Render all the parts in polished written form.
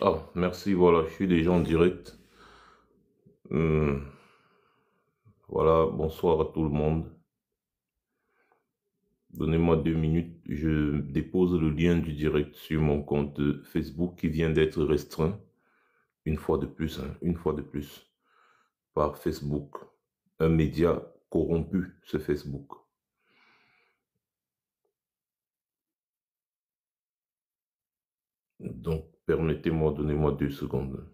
Ah, merci, voilà, je suis déjà en direct. Hum, voilà, bonsoir à tout le monde. Donnez-moi 2 minutes, je dépose le lien du direct sur mon compte Facebook qui vient d'être restreint, une fois de plus, hein, une fois de plus, par Facebook. Un média corrompu, ce Facebook. Donc, permettez-moi, donnez-moi 2 secondes.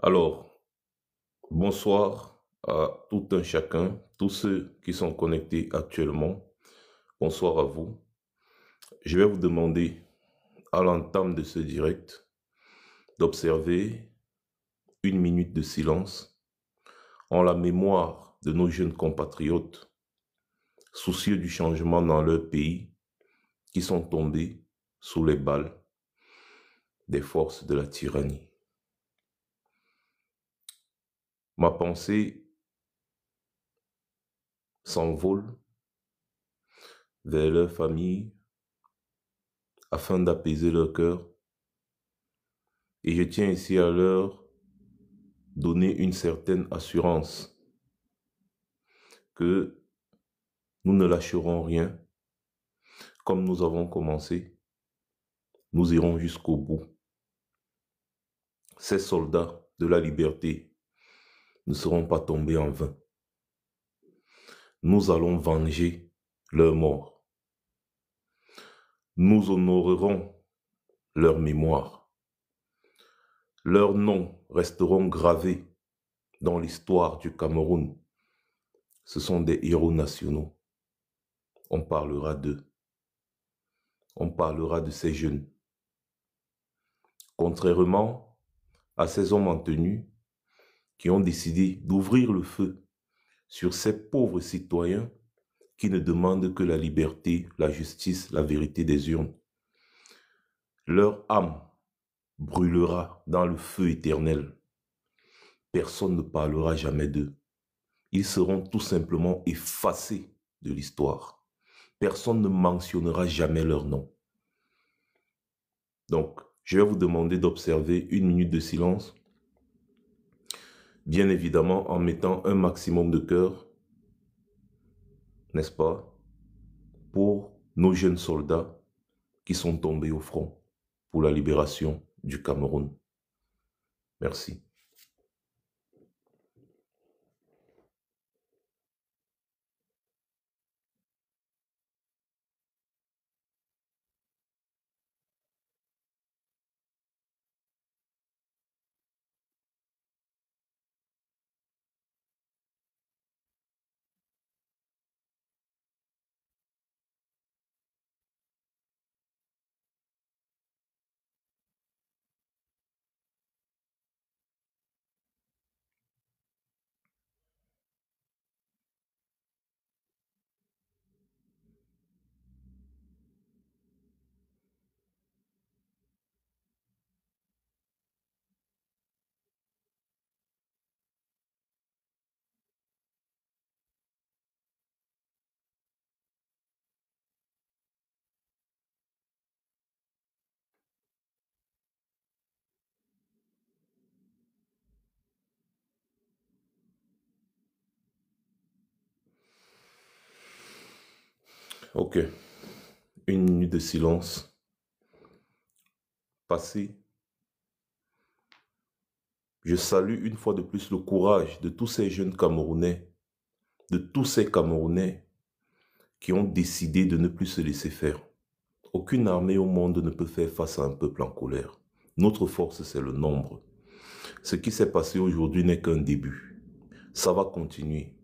Alors, bonsoir à tout un chacun, tous ceux qui sont connectés actuellement. Bonsoir à vous. Je vais vous demander, à l'entame de ce direct, d'observer 1 minute de silence en la mémoire de nos jeunes compatriotes, soucieux du changement dans leur pays, qui sont tombés sous les balles des forces de la tyrannie. Ma pensée s'envole vers leur famille afin d'apaiser leur cœur, et je tiens ici à leur donner une certaine assurance que nous ne lâcherons rien. Comme nous avons commencé, nous irons jusqu'au bout. Ces soldats de la liberté ne seront pas tombés en vain. Nous allons venger leur mort. Nous honorerons leur mémoire. Leurs noms resteront gravés dans l'histoire du Cameroun. Ce sont des héros nationaux. On parlera d'eux. On parlera de ces jeunes. Contrairement à ces hommes en tenue qui ont décidé d'ouvrir le feu sur ces pauvres citoyens qui ne demandent que la liberté, la justice, la vérité des urnes. Leur âme brûlera dans le feu éternel. Personne ne parlera jamais d'eux. Ils seront tout simplement effacés de l'histoire. Personne ne mentionnera jamais leur nom. Donc, je vais vous demander d'observer 1 minute de silence, bien évidemment en mettant un maximum de cœur, n'est-ce pas, pour nos jeunes soldats qui sont tombés au front pour la libération du Cameroun. Merci. Ok. 1 minute de silence. Passé. Je salue une fois de plus le courage de tous ces jeunes Camerounais, de tous ces Camerounais qui ont décidé de ne plus se laisser faire. Aucune armée au monde ne peut faire face à un peuple en colère. Notre force, c'est le nombre. Ce qui s'est passé aujourd'hui n'est qu'un début. Ça va continuer.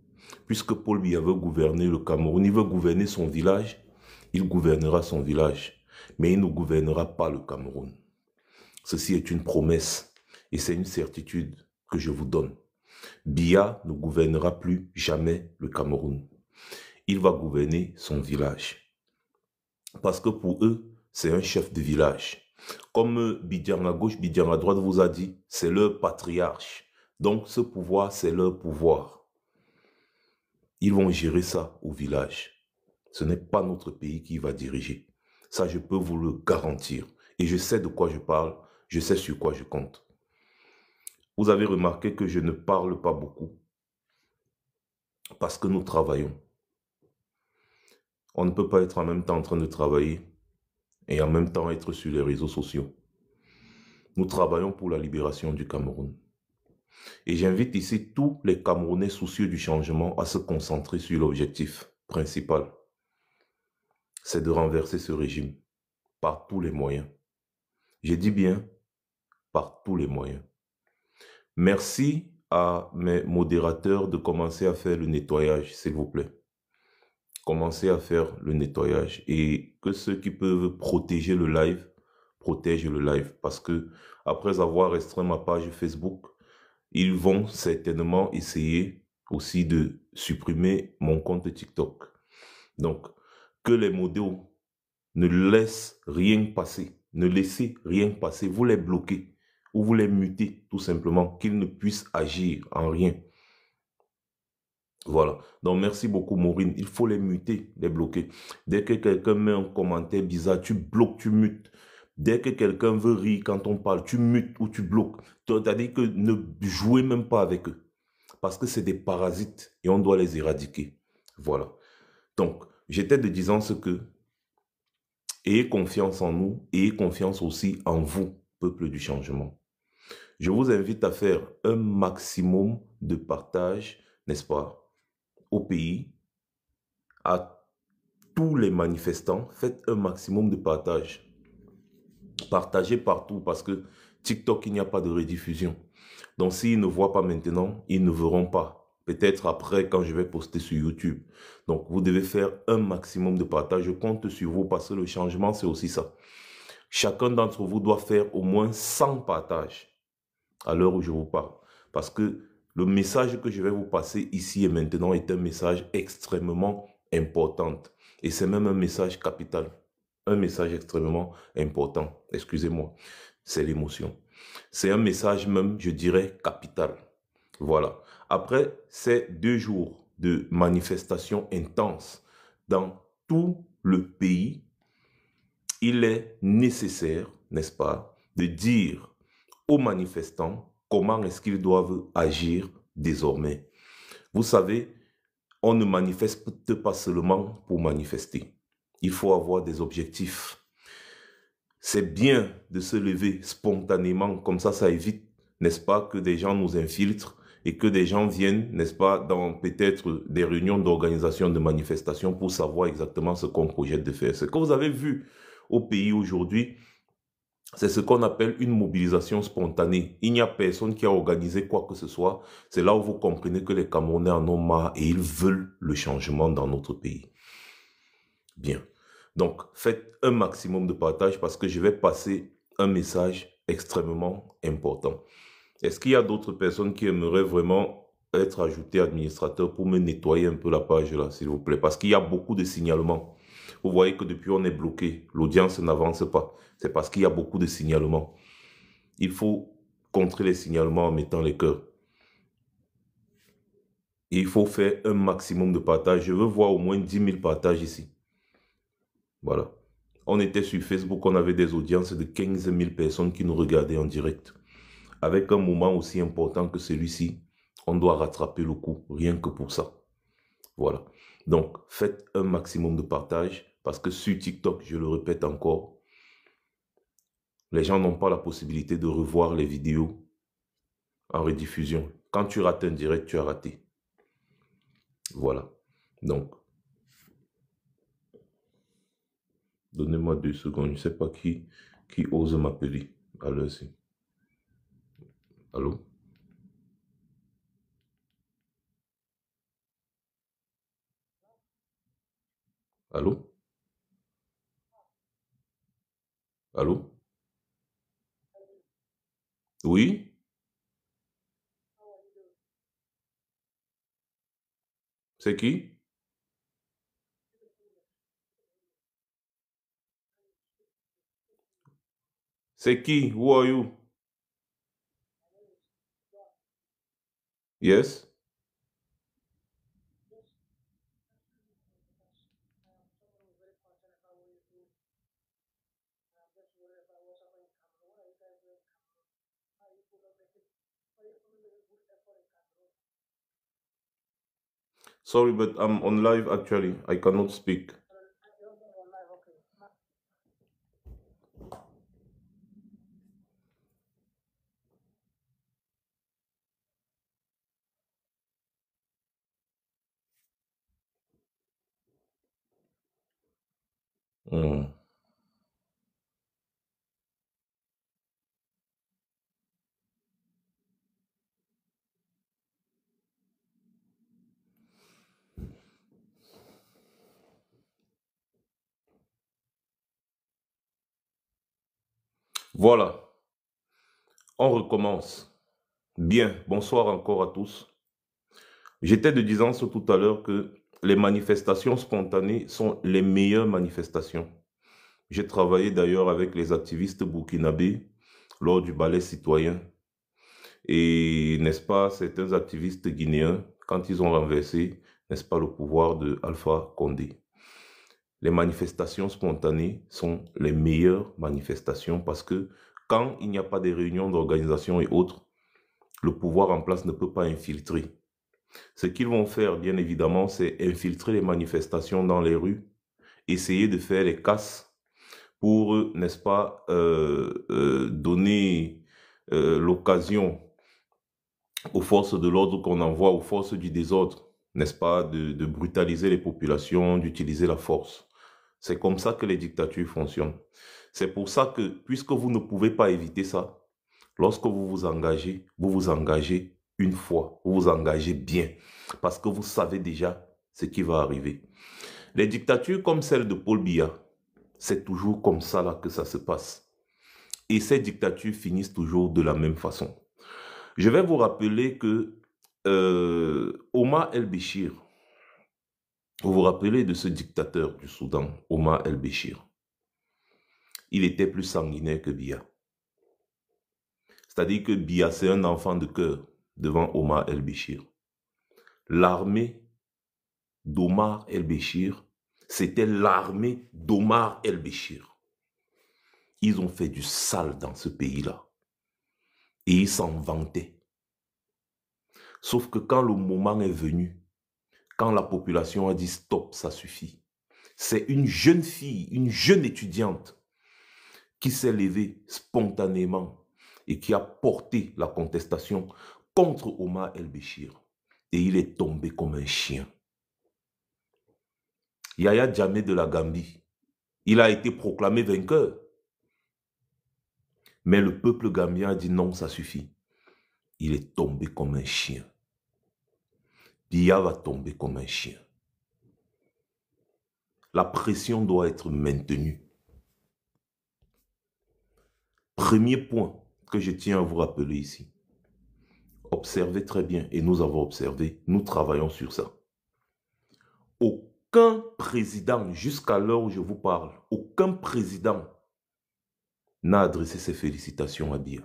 Puisque Paul Biya veut gouverner le Cameroun, il veut gouverner son village, il gouvernera son village, mais il ne gouvernera pas le Cameroun. Ceci est une promesse et c'est une certitude que je vous donne. Biya ne gouvernera plus jamais le Cameroun. Il va gouverner son village. Parce que pour eux, c'est un chef de village. Comme Bidian à gauche, Bidian à droite vous a dit, c'est leur patriarche. Donc ce pouvoir, c'est leur pouvoir. Ils vont gérer ça au village. Ce n'est pas notre pays qui va diriger. Ça, je peux vous le garantir. Et je sais de quoi je parle, je sais sur quoi je compte. Vous avez remarqué que je ne parle pas beaucoup parce que nous travaillons. On ne peut pas être en même temps en train de travailler et en même temps être sur les réseaux sociaux. Nous travaillons pour la libération du Cameroun. Et j'invite ici tous les Camerounais soucieux du changement à se concentrer sur l'objectif principal. C'est de renverser ce régime par tous les moyens. Je dis bien par tous les moyens. Merci à mes modérateurs de commencer à faire le nettoyage, s'il vous plaît. Commencez à faire le nettoyage et que ceux qui peuvent protéger le live, protègent le live. Parce que après avoir restreint ma page Facebook, ils vont certainement essayer aussi de supprimer mon compte TikTok. Donc, que les modéos ne laissent rien passer, ne laissez rien passer, vous les bloquez ou vous les mutez tout simplement, qu'ils ne puissent agir en rien. Voilà. Donc, merci beaucoup, Maureen. Il faut les muter, les bloquer. Dès que quelqu'un met un commentaire bizarre, tu bloques, tu mutes. Dès que quelqu'un veut rire quand on parle, tu mutes ou tu bloques. C'est-à-dire que ne jouez même pas avec eux. Parce que c'est des parasites et on doit les éradiquer. Voilà. Donc, j'étais de disant ce que ayez confiance en nous, ayez confiance aussi en vous, peuple du changement. Je vous invite à faire un maximum de partage, n'est-ce pas, au pays, à tous les manifestants. Faites un maximum de partage. Partagez partout parce que TikTok, il n'y a pas de rediffusion. Donc, s'ils ne voient pas maintenant, ils ne verront pas. Peut-être après, quand je vais poster sur YouTube. Donc, vous devez faire un maximum de partage. Je compte sur vous parce que le changement, c'est aussi ça. Chacun d'entre vous doit faire au moins 100 partages à l'heure où je vous parle. Parce que le message que je vais vous passer ici et maintenant est un message extrêmement important. Et c'est même un message capital. Un message extrêmement important. Excusez-moi, c'est l'émotion. C'est un message même, je dirais, capital. Voilà. Après ces 2 jours de manifestations intenses dans tout le pays, il est nécessaire, n'est-ce pas, de dire aux manifestants comment est-ce qu'ils doivent agir désormais. Vous savez, on ne manifeste pas seulement pour manifester. Il faut avoir des objectifs. C'est bien de se lever spontanément, comme ça évite, n'est-ce pas, que des gens nous infiltrent et que des gens viennent, n'est-ce pas, dans peut-être des réunions d'organisation de manifestations pour savoir exactement ce qu'on projette de faire. Ce que vous avez vu au pays aujourd'hui, c'est ce qu'on appelle une mobilisation spontanée. Il n'y a personne qui a organisé quoi que ce soit. C'est là où vous comprenez que les Camerounais en ont marre et ils veulent le changement dans notre pays. Bien. Donc, faites un maximum de partage parce que je vais passer un message extrêmement important. Est-ce qu'il y a d'autres personnes qui aimeraient vraiment être ajoutées administrateurs pour me nettoyer un peu la page là, s'il vous plaît? Parce qu'il y a beaucoup de signalements. Vous voyez que depuis on est bloqué, l'audience n'avance pas. C'est parce qu'il y a beaucoup de signalements. Il faut contrer les signalements en mettant les cœurs. Et il faut faire un maximum de partage. Je veux voir au moins 10 000 partages ici. Voilà. On était sur Facebook, on avait des audiences de 15 000 personnes qui nous regardaient en direct. Avec un moment aussi important que celui-ci, on doit rattraper le coup, rien que pour ça. Voilà. Donc, faites un maximum de partage parce que sur TikTok, je le répète encore, les gens n'ont pas la possibilité de revoir les vidéos en rediffusion. Quand tu rates un direct, tu as raté. Voilà. Donc, donnez-moi 2 secondes. Je ne sais pas qui ose m'appeler à l'heure-ci. Allô? Allô? Allô? Oui? C'est qui? C'est qui? Who are you? Yes? Sorry, but I'm on live actually. I cannot speak. Hmm. Voilà, on recommence. Bien, bonsoir encore à tous. J'étais de disant ce tout à l'heure que les manifestations spontanées sont les meilleures manifestations. J'ai travaillé d'ailleurs avec les activistes burkinabés lors du ballet citoyen. Et n'est-ce pas, certains activistes guinéens, quand ils ont renversé, n'est-ce pas, le pouvoir de Alpha Condé. Les manifestations spontanées sont les meilleures manifestations parce que quand il n'y a pas de réunions d'organisation et autres, le pouvoir en place ne peut pas infiltrer. Ce qu'ils vont faire, bien évidemment, c'est infiltrer les manifestations dans les rues, essayer de faire les casses pour, n'est-ce pas, donner l'occasion aux forces de l'ordre qu'on envoie, aux forces du désordre, n'est-ce pas, de brutaliser les populations, d'utiliser la force. C'est comme ça que les dictatures fonctionnent. C'est pour ça que, puisque vous ne pouvez pas éviter ça, lorsque vous vous engagez une fois, vous vous engagez bien, parce que vous savez déjà ce qui va arriver. Les dictatures comme celle de Paul Biya, c'est toujours comme ça là que ça se passe. Et ces dictatures finissent toujours de la même façon. Je vais vous rappeler que Omar el-Béchir, vous vous rappelez de ce dictateur du Soudan, Omar el-Béchir, il était plus sanguinaire que Biya. C'est-à-dire que Biya, c'est un enfant de cœur devant Omar el-Béchir. L'armée d'Omar el-Béchir, c'était l'armée d'Omar el-Béchir. Ils ont fait du sale dans ce pays-là. Et ils s'en vantaient. Sauf que quand le moment est venu, quand la population a dit stop, ça suffit, c'est une jeune fille, une jeune étudiante qui s'est levée spontanément et qui a porté la contestation contre Omar el-Béchir. Et il est tombé comme un chien. Yaya Jammeh de la Gambie, il a été proclamé vainqueur. Mais le peuple gambien a dit non, ça suffit. Il est tombé comme un chien. Biya va tomber comme un chien. La pression doit être maintenue. Premier point que je tiens à vous rappeler ici. Observez très bien, et nous avons observé, nous travaillons sur ça. Aucun président, jusqu'à l'heure où je vous parle, aucun président n'a adressé ses félicitations à Biya.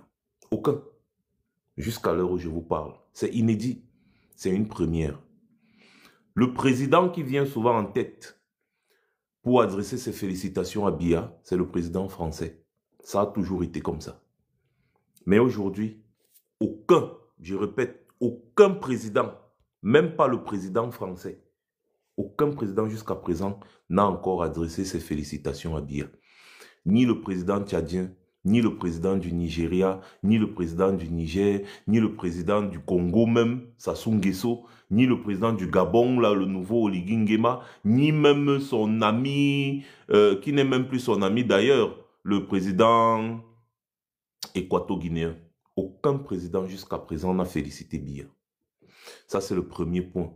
Aucun. Jusqu'à l'heure où je vous parle. C'est inédit. C'est une première. Le président qui vient souvent en tête pour adresser ses félicitations à Biya, c'est le président français. Ça a toujours été comme ça. Mais aujourd'hui, aucun, je répète, aucun président, même pas le président français, aucun président jusqu'à présent n'a encore adressé ses félicitations à Biya. Ni le président tchadien, ni le président du Nigeria, ni le président du Niger, ni le président du Congo même, Sassou Nguesso, ni le président du Gabon, là, le nouveau Oligui Nguema, ni même son ami, qui n'est même plus son ami d'ailleurs, le président équato-guinéen. Aucun président jusqu'à présent n'a félicité Biya. Ça, c'est le premier point.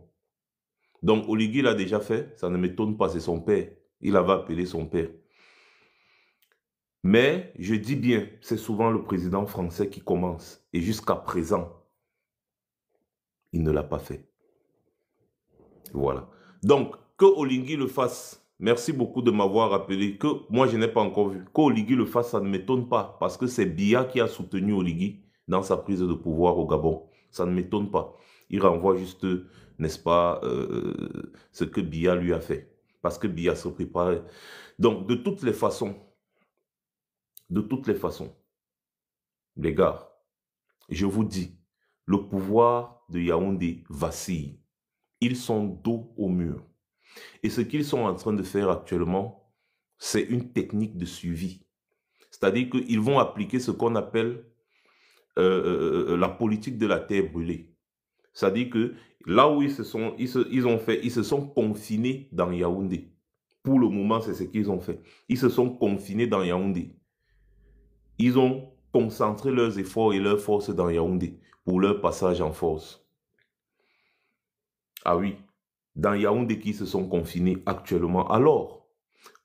Donc, Oligui l'a déjà fait, ça ne m'étonne pas, c'est son père. Il avait appelé son père. Mais je dis bien, c'est souvent le président français qui commence. Et jusqu'à présent, il ne l'a pas fait. Voilà. Donc, que Oligui le fasse, merci beaucoup de m'avoir rappelé, que moi je n'ai pas encore vu. Que Oligui le fasse, ça ne m'étonne pas, parce que c'est Biya qui a soutenu Oligui dans sa prise de pouvoir au Gabon. Ça ne m'étonne pas. Il renvoie juste, n'est-ce pas, ce que Biya lui a fait. Parce que Biya se préparait. Donc, de toutes les façons, les gars, je vous dis, le pouvoir de Yaoundé vacille. Ils sont dos au mur. Et ce qu'ils sont en train de faire actuellement, c'est une technique de suivi. C'est-à-dire qu'ils vont appliquer ce qu'on appelle la politique de la terre brûlée. C'est-à-dire que là où ils se sont confinés dans Yaoundé. Pour le moment, c'est ce qu'ils ont fait. Ils se sont confinés dans Yaoundé. Ils ont concentré leurs efforts et leurs forces dans Yaoundé pour leur passage en force. Ah oui, dans Yaoundé qui se sont confinés actuellement. Alors,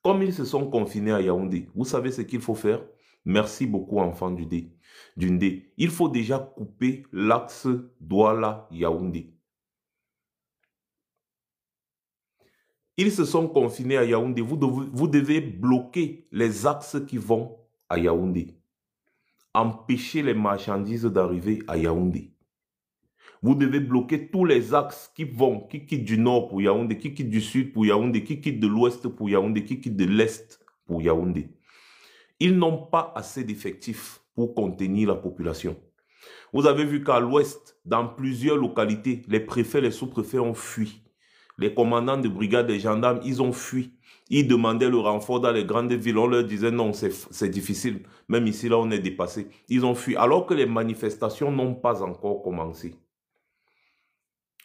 comme ils se sont confinés à Yaoundé, vous savez ce qu'il faut faire? Merci beaucoup, enfants du Dundé. Il faut déjà couper l'axe Douala-Yaoundé. Ils se sont confinés à Yaoundé. Vous devez bloquer les axes qui vont à Yaoundé. Empêcher les marchandises d'arriver à Yaoundé. Vous devez bloquer tous les axes qui quittent du nord pour Yaoundé, qui quittent du sud pour Yaoundé, qui quittent de l'ouest pour Yaoundé, qui quittent de l'est pour Yaoundé. Ils n'ont pas assez d'effectifs pour contenir la population. Vous avez vu qu'à l'ouest, dans plusieurs localités, les préfets, les sous-préfets ont fui. Les commandants de brigade des gendarmes, ils ont fui. Ils demandaient le renfort dans les grandes villes. On leur disait non, c'est difficile. Même ici, là, on est dépassé. Ils ont fui. Alors que les manifestations n'ont pas encore commencé.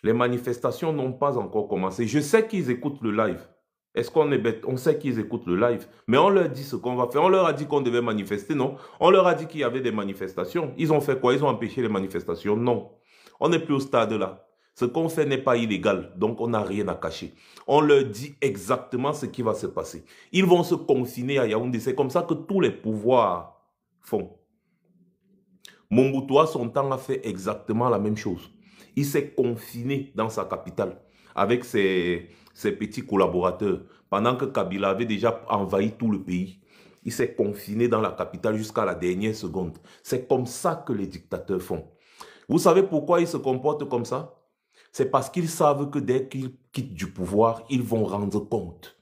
Les manifestations n'ont pas encore commencé. Je sais qu'ils écoutent le live. Est-ce qu'on est bête? On sait qu'ils écoutent le live. Mais on leur dit ce qu'on va faire. On leur a dit qu'on devait manifester, non? On leur a dit qu'il y avait des manifestations. Ils ont fait quoi? Ils ont empêché les manifestations? Non. On n'est plus au stade là. Ce qu'on fait n'est pas illégal. Donc, on n'a rien à cacher. On leur dit exactement ce qui va se passer. Ils vont se confiner à Yaoundé. C'est comme ça que tous les pouvoirs font. Mobutu, à son temps, a fait exactement la même chose. Il s'est confiné dans sa capitale avec ses petits collaborateurs. Pendant que Kabila avait déjà envahi tout le pays, il s'est confiné dans la capitale jusqu'à la dernière seconde. C'est comme ça que les dictateurs font. Vous savez pourquoi ils se comportent comme ça? C'est parce qu'ils savent que dès qu'ils quittent du pouvoir, ils vont rendre compte.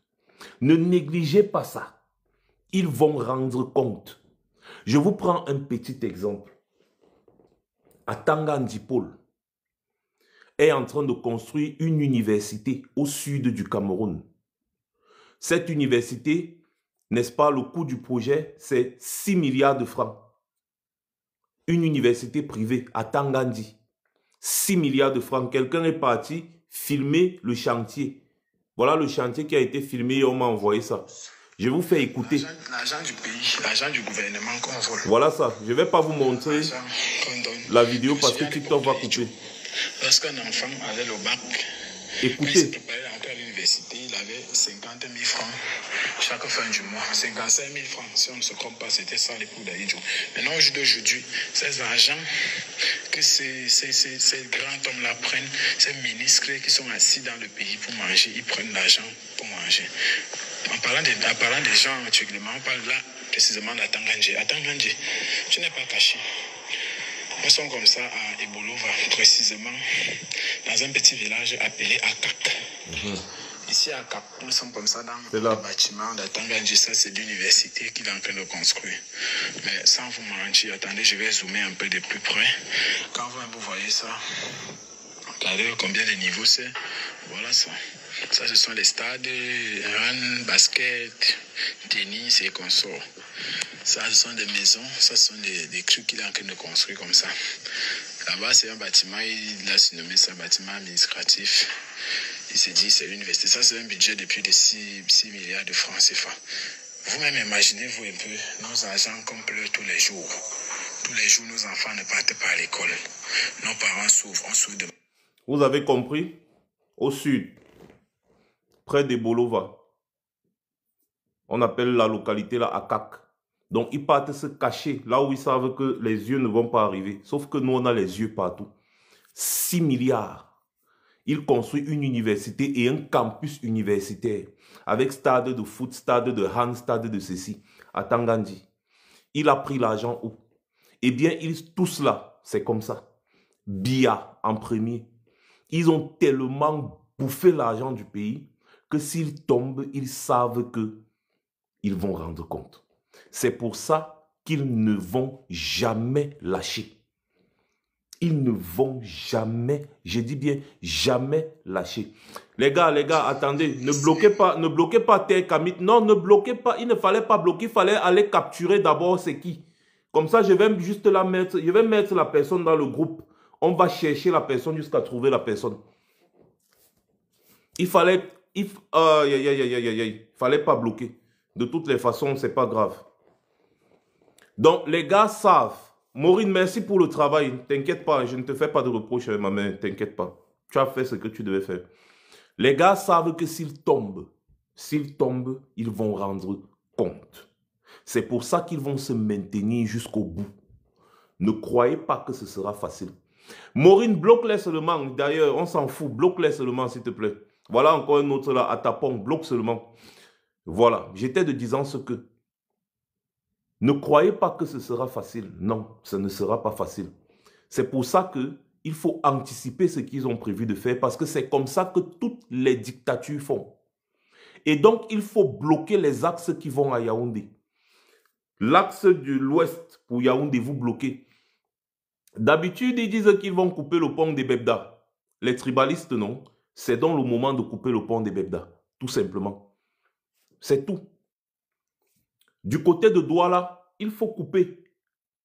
Ne négligez pas ça. Ils vont rendre compte. Je vous prends un petit exemple. À Tangandipol, est en train de construire une université au sud du Cameroun. Cette université, n'est-ce pas, le coût du projet, c'est 6 milliards de francs. Une université privée à Tangandi. 6 milliards de francs. Quelqu'un est parti filmer le chantier. Voilà le chantier qui a été filmé et on m'a envoyé ça. Je vous fais écouter. L'argent du pays, l'argent du gouvernement qu'on vole. Voilà ça. Je ne vais pas vous montrer la vidéo parce que TikTok va couper. Lorsqu'un enfant allait au bac, écoutez. Quand il se préparait à entrer à l'université, il avait 50 000 francs chaque fin du mois. 55 000 francs, si on ne se trompe pas, c'était ça les coûts d'Aïdjo. Maintenant, au jour d'aujourd'hui, ces argents que ces grands hommes-là prennent, ces ministres qui sont assis dans le pays pour manger, ils prennent l'argent pour manger. En parlant des gens, on parle là précisément d'Atangandji. Atangandji, tu n'es pas caché. Nous sommes comme ça à Ebolova, précisément, dans un petit village appelé Akak. Ici à Akak, nous sommes comme ça dans le bâtiment d'Atangandji. Ça, c'est l'université qu'il est en train de construire. Mais sans vous mentir, attendez, je vais zoomer un peu de plus près. Quand vous voyez ça, regardez combien de niveaux c'est. Voilà ça. Ça, ce sont les stades, run, basket, tennis et consorts. Ça, ce sont des maisons, ça, ce sont des trucs qu'il est en train de construire comme ça. Là-bas, c'est un bâtiment, il a surnommé ça bâtiment administratif. Il s'est dit, c'est l'université. Ça, c'est un budget de plus de 6 milliards de francs CFA. Vous-même, imaginez-vous un peu nos agents qu'on pleure tous les jours. Tous les jours, nos enfants ne partent pas à l'école. Nos parents souffrent, on souffre de... Vous avez compris? Au sud, près de Bolova, on appelle la localité la Akak. Donc, ils partent se cacher là où ils savent que les yeux ne vont pas arriver. Sauf que nous, on a les yeux partout. 6 milliards. Il construit une université et un campus universitaire avec stade de foot, stade de hand, stade de ceci à Tangandji. Il a pris l'argent où? Eh bien, tous là, c'est comme ça. Bia en premier. Ils ont tellement bouffé l'argent du pays que s'ils tombent, ils savent que ils vont rendre compte. C'est pour ça qu'ils ne vont jamais lâcher. Ils ne vont jamais, je dis bien jamais lâcher. Les gars, attendez, ne bloquez pas Terre Kamit. Non, ne bloquez pas, il ne fallait pas bloquer, il fallait aller capturer d'abord c'est qui. Comme ça, je vais juste la mettre, je vais mettre la personne dans le groupe. On va chercher la personne jusqu'à trouver la personne. Il fallait pas bloquer. De toutes les façons, c'est pas grave. Donc, les gars savent. Maureen, merci pour le travail. T'inquiète pas, je ne te fais pas de reproche avec ma main. T'inquiète pas. Tu as fait ce que tu devais faire. Les gars savent que s'ils tombent, ils vont rendre compte. C'est pour ça qu'ils vont se maintenir jusqu'au bout. Ne croyez pas que ce sera facile. Maureen, bloque-les seulement. D'ailleurs, on s'en fout. Bloque-les seulement, s'il te plaît. Voilà encore un autre là, à tapon. Bloque seulement. Voilà. J'étais de disant ce que. Ne croyez pas que ce sera facile. Non, ce ne sera pas facile. C'est pour ça qu'il faut anticiper ce qu'ils ont prévu de faire parce que c'est comme ça que toutes les dictatures font. Et donc, il faut bloquer les axes qui vont à Yaoundé. L'axe de l'ouest pour Yaoundé, vous bloquez. D'habitude, ils disent qu'ils vont couper le pont des Bebda. Les tribalistes, non. C'est dans le moment de couper le pont des Bebda. Tout simplement. C'est tout. Du côté de Douala, il faut couper.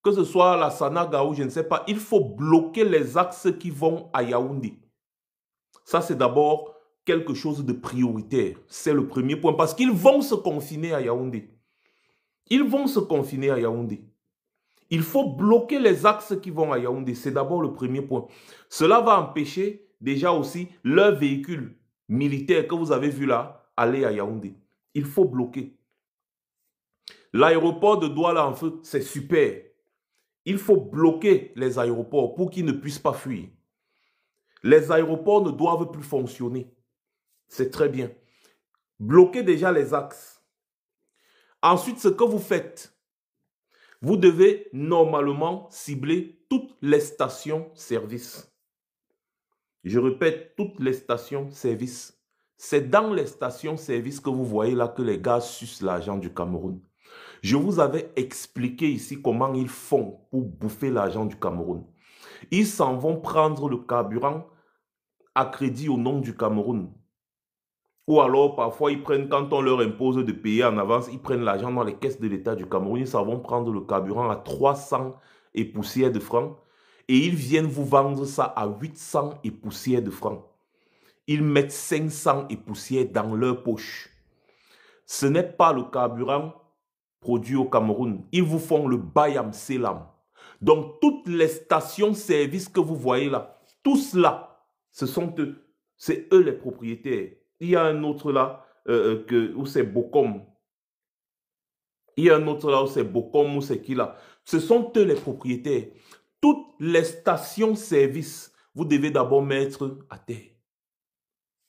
Que ce soit la Sanaga ou je ne sais pas, il faut bloquer les axes qui vont à Yaoundé. Ça, c'est d'abord quelque chose de prioritaire. C'est le premier point. Parce qu'ils vont se confiner à Yaoundé. Ils vont se confiner à Yaoundé. Il faut bloquer les axes qui vont à Yaoundé. C'est d'abord le premier point. Cela va empêcher déjà aussi leurs véhicules militaires que vous avez vus là aller à Yaoundé. Il faut bloquer. L'aéroport de Douala en feu, c'est super. Il faut bloquer les aéroports pour qu'ils ne puissent pas fuir. Les aéroports ne doivent plus fonctionner. C'est très bien. Bloquez déjà les axes. Ensuite, ce que vous faites, vous devez normalement cibler toutes les stations-service. Je répète, toutes les stations-service. C'est dans les stations-service que vous voyez là que les gars sucent l'argent du Cameroun. Je vous avais expliqué ici comment ils font pour bouffer l'argent du Cameroun. Ils s'en vont prendre le carburant à crédit au nom du Cameroun. Ou alors, parfois, ils prennent, quand on leur impose de payer en avance, ils prennent l'argent dans les caisses de l'État du Cameroun. Ils s'en vont prendre le carburant à 300 et poussières de francs. Et ils viennent vous vendre ça à 800 et poussières de francs. Ils mettent 500 et poussières dans leur poche. Ce n'est pas le carburant produit au Cameroun. Ils vous font le Bayam Selam. Donc, toutes les stations-service que vous voyez là, tout cela, ce sont eux. C'est eux les propriétaires. Il y a un autre là où c'est Bokom. Il y a un autre là où c'est Bokom, où c'est qui là. Ce sont eux les propriétaires. Toutes les stations-service, vous devez d'abord mettre à terre.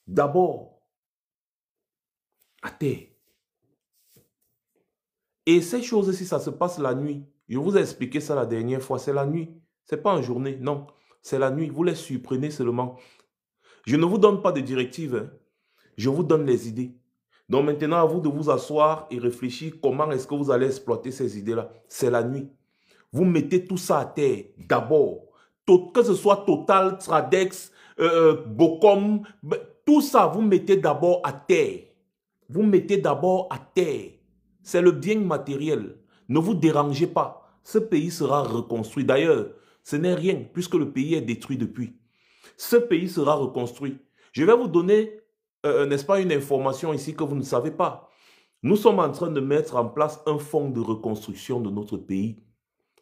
D'abord, à terre. Et ces choses-ci, ça se passe la nuit. Je vous ai expliqué ça la dernière fois. C'est la nuit. Ce n'est pas en journée. Non, c'est la nuit. Vous les surprenez seulement. Je ne vous donne pas de directives. Hein. Je vous donne les idées. Donc maintenant, à vous de vous asseoir et réfléchir comment est-ce que vous allez exploiter ces idées-là. C'est la nuit. Vous mettez tout ça à terre d'abord. Que ce soit Total, Tradex, Bokom, tout ça, vous mettez d'abord à terre. Vous mettez d'abord à terre. C'est le bien matériel. Ne vous dérangez pas. Ce pays sera reconstruit. D'ailleurs, ce n'est rien puisque le pays est détruit depuis. Ce pays sera reconstruit. Je vais vous donner, n'est-ce pas, une information ici que vous ne savez pas. Nous sommes en train de mettre en place un fonds de reconstruction de notre pays.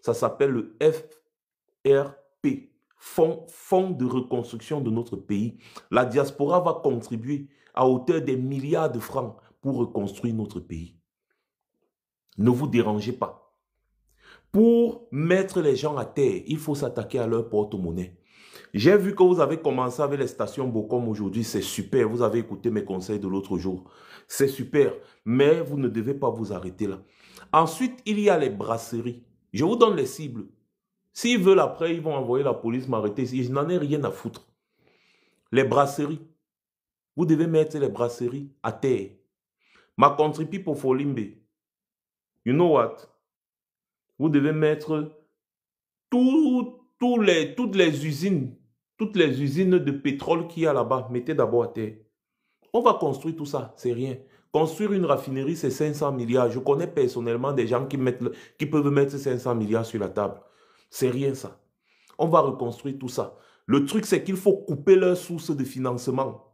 Ça s'appelle le FRP, Fonds de reconstruction de notre pays. La diaspora va contribuer à hauteur des milliards de francs pour reconstruire notre pays. Ne vous dérangez pas. Pour mettre les gens à terre, il faut s'attaquer à leur porte-monnaie. J'ai vu que vous avez commencé avec les stations Bocom aujourd'hui, c'est super. Vous avez écouté mes conseils de l'autre jour. C'est super, mais vous ne devez pas vous arrêter là. Ensuite, il y a les brasseries. Je vous donne les cibles. S'ils veulent après, ils vont envoyer la police m'arrêter. Je n'en ai rien à foutre. Les brasseries. Vous devez mettre les brasseries à terre. Ma contribution pour Folimbe. You know what? Vous devez mettre toutes les usines de pétrole qu'il y a là-bas. Mettez d'abord à terre. On va construire tout ça, c'est rien. Construire une raffinerie, c'est 500 milliards. Je connais personnellement des gens qui peuvent mettre 500 milliards sur la table. C'est rien ça. On va reconstruire tout ça. Le truc, c'est qu'il faut couper leurs sources de financement.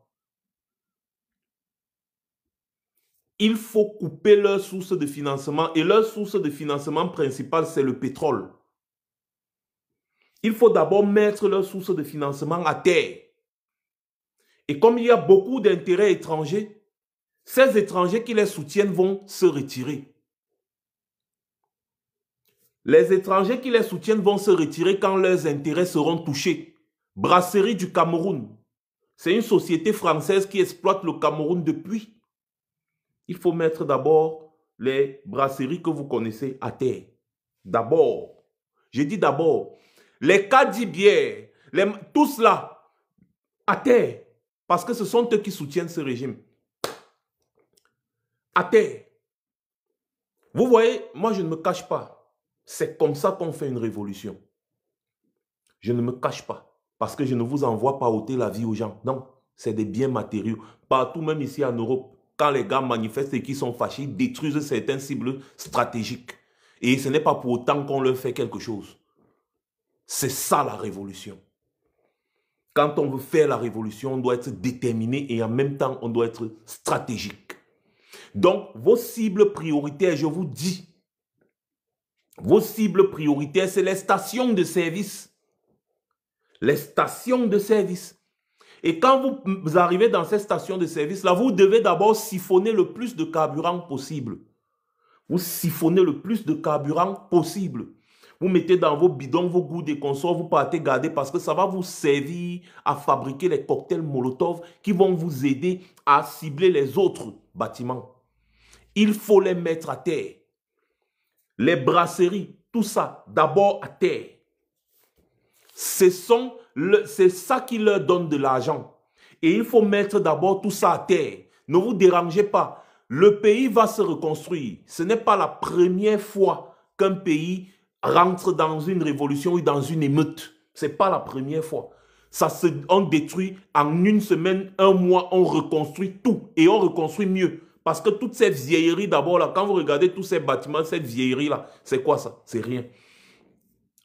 Il faut couper leurs sources de financement. Et leur source de financement principale, c'est le pétrole. Il faut d'abord mettre leurs sources de financement à terre. Et comme il y a beaucoup d'intérêts étrangers, ces étrangers qui les soutiennent vont se retirer. Les étrangers qui les soutiennent vont se retirer quand leurs intérêts seront touchés. Brasserie du Cameroun. C'est une société française qui exploite le Cameroun depuis. Il faut mettre d'abord les brasseries que vous connaissez à terre. D'abord. J'ai dit d'abord. Les cadibières, tout cela à terre. Parce que ce sont eux qui soutiennent ce régime. À terre. Vous voyez, moi je ne me cache pas. C'est comme ça qu'on fait une révolution. Je ne me cache pas. Parce que je ne vous envoie pas ôter la vie aux gens. Non, c'est des biens matériaux. Partout, même ici en Europe, quand les gars manifestent et qui sont fâchés, ils détruisent certaines cibles stratégiques. Et ce n'est pas pour autant qu'on leur fait quelque chose. C'est ça la révolution. Quand on veut faire la révolution, on doit être déterminé et en même temps, on doit être stratégique. Donc, vos cibles prioritaires, je vous dis, vos cibles prioritaires, c'est les stations de service. Les stations de service. Et quand vous arrivez dans ces stations de service-là, vous devez d'abord siphonner le plus de carburant possible. Vous siphonnez le plus de carburant possible. Vous mettez dans vos bidons, vos goûts des consorts, vous partez garder parce que ça va vous servir à fabriquer les cocktails Molotov qui vont vous aider à cibler les autres bâtiments. Il faut les mettre à terre. Les brasseries, tout ça, d'abord à terre. C'est ça qui leur donne de l'argent. Et il faut mettre d'abord tout ça à terre. Ne vous dérangez pas. Le pays va se reconstruire. Ce n'est pas la première fois qu'un pays rentre dans une révolution ou dans une émeute. Ce n'est pas la première fois. On détruit en une semaine, un mois, on reconstruit tout. Et on reconstruit mieux. Parce que toutes ces vieilleries d'abord, là, quand vous regardez tous ces bâtiments, cette vieillerie-là, c'est quoi ça? C'est rien.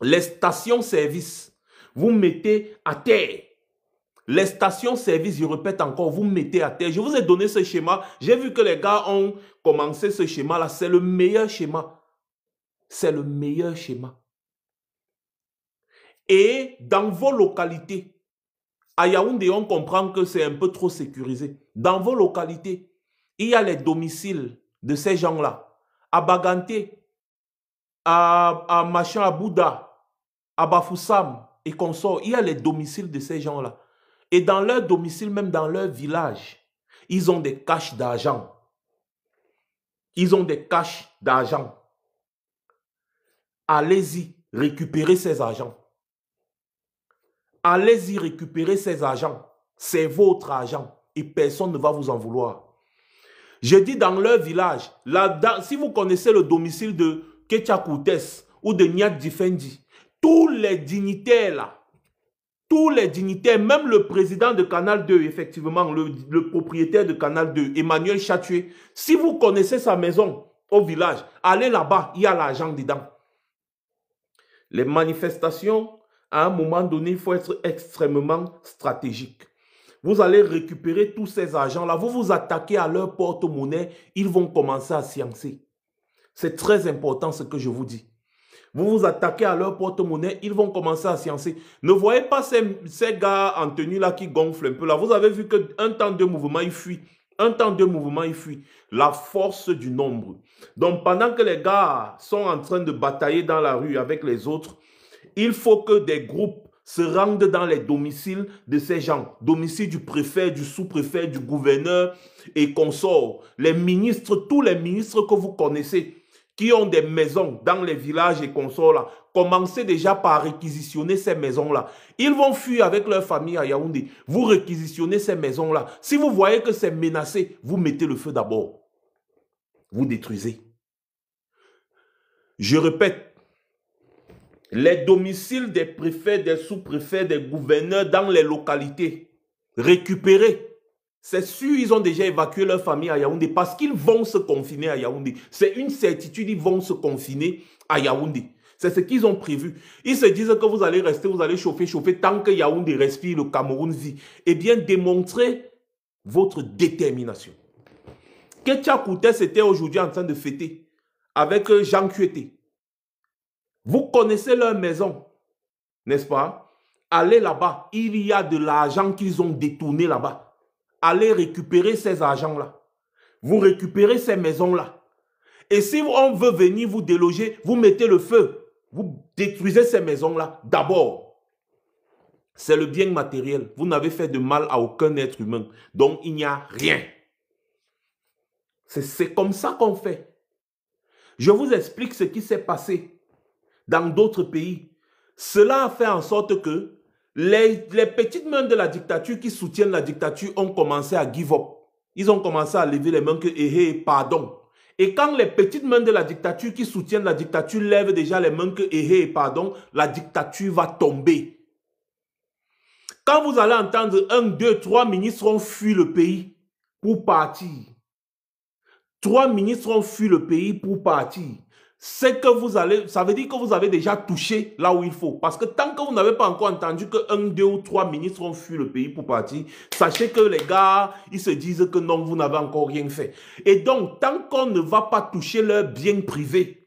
Les stations-service, vous mettez à terre. Les stations-service, je répète encore, vous mettez à terre. Je vous ai donné ce schéma. J'ai vu que les gars ont commencé ce schéma-là. C'est le meilleur schéma. C'est le meilleur schéma. Et dans vos localités, à Yaoundé, on comprend que c'est un peu trop sécurisé. Dans vos localités, il y a les domiciles de ces gens-là. À Baganté, à Machin, à Bouddha, à Bafoussam et consorts, il y a les domiciles de ces gens-là. Et dans leur domicile, même dans leur village, ils ont des caches d'argent. Ils ont des caches d'argent. Allez-y, récupérez ces argents. Allez-y, récupérez ces argents. C'est votre argent et personne ne va vous en vouloir. Je dis dans leur village, si vous connaissez le domicile de Ketia Koutes ou de Niak Difendi, tous les dignitaires là, tous les dignitaires, même le président de Canal 2, effectivement, le propriétaire de Canal 2, Emmanuel Chatué, si vous connaissez sa maison au village, allez là-bas, il y a l'argent dedans. Les manifestations, à un moment donné, il faut être extrêmement stratégique. Vous allez récupérer tous ces argents-là, vous vous attaquez à leur porte-monnaie, ils vont commencer à sciencer. C'est très important ce que je vous dis. Vous vous attaquez à leur porte-monnaie, ils vont commencer à sciencer. Ne voyez pas ces gars en tenue là qui gonflent un peu là. Vous avez vu qu'un temps de mouvement, ils fuient. Un temps, deux mouvements, ils fuient. La force du nombre. Donc, pendant que les gars sont en train de batailler dans la rue avec les autres, il faut que des groupes se rendent dans les domiciles de ces gens. Domicile du préfet, du sous-préfet, du gouverneur et consorts. Les ministres, tous les ministres que vous connaissez, qui ont des maisons dans les villages et consorts là, commencez déjà par réquisitionner ces maisons-là. Ils vont fuir avec leur famille à Yaoundé. Vous réquisitionnez ces maisons-là. Si vous voyez que c'est menacé, vous mettez le feu d'abord. Vous détruisez. Je répète, les domiciles des préfets, des sous-préfets, des gouverneurs dans les localités, récupérés. C'est sûr, ils ont déjà évacué leur famille à Yaoundé parce qu'ils vont se confiner à Yaoundé. C'est une certitude, ils vont se confiner à Yaoundé. C'est ce qu'ils ont prévu. Ils se disent que vous allez rester, vous allez chauffer, chauffer tant que Yaoundé respire, le Cameroun vit. Eh bien, démontrez votre détermination. Ketia Koutes était aujourd'hui en train de fêter avec Jean Kueté. Vous connaissez leur maison, n'est-ce pas? Allez là-bas, il y a de l'argent qu'ils ont détourné là-bas. Allez récupérer ces argents-là. Vous récupérez ces maisons-là. Et si on veut venir vous déloger, vous mettez le feu. Vous détruisez ces maisons-là d'abord. C'est le bien matériel. Vous n'avez fait de mal à aucun être humain. Donc, il n'y a rien. C'est comme ça qu'on fait. Je vous explique ce qui s'est passé dans d'autres pays. Cela a fait en sorte que les petites mains de la dictature qui soutiennent la dictature ont commencé à give up. Ils ont commencé à lever les mains que pardon. Et quand les petites mains de la dictature qui soutiennent la dictature lèvent déjà les mains que pardon, la dictature va tomber. Quand vous allez entendre 1, 2, 3 ministres ont fui le pays pour partir. 3 ministres ont fui le pays pour partir. C'est que vous allez, ça veut dire que vous avez déjà touché là où il faut. Parce que tant que vous n'avez pas encore entendu que 1, 2 ou 3 ministres ont fui le pays pour partir, sachez que les gars, ils se disent que non, vous n'avez encore rien fait. Et donc, tant qu'on ne va pas toucher leurs biens privés,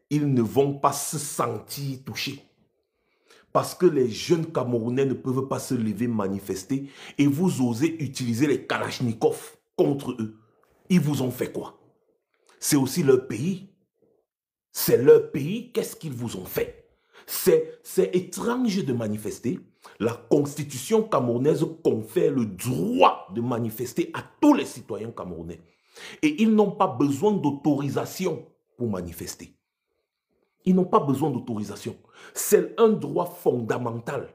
ils ne vont pas se sentir touchés. Parce que les jeunes Camerounais ne peuvent pas se lever manifester et vous osez utiliser les Kalachnikov contre eux. Ils vous ont fait quoi? C'est aussi leur pays. C'est leur pays. Qu'est-ce qu'ils vous ont fait? C'est étrange de manifester. La constitution camerounaise confère le droit de manifester à tous les citoyens camerounais. Et ils n'ont pas besoin d'autorisation pour manifester. Ils n'ont pas besoin d'autorisation. C'est un droit fondamental.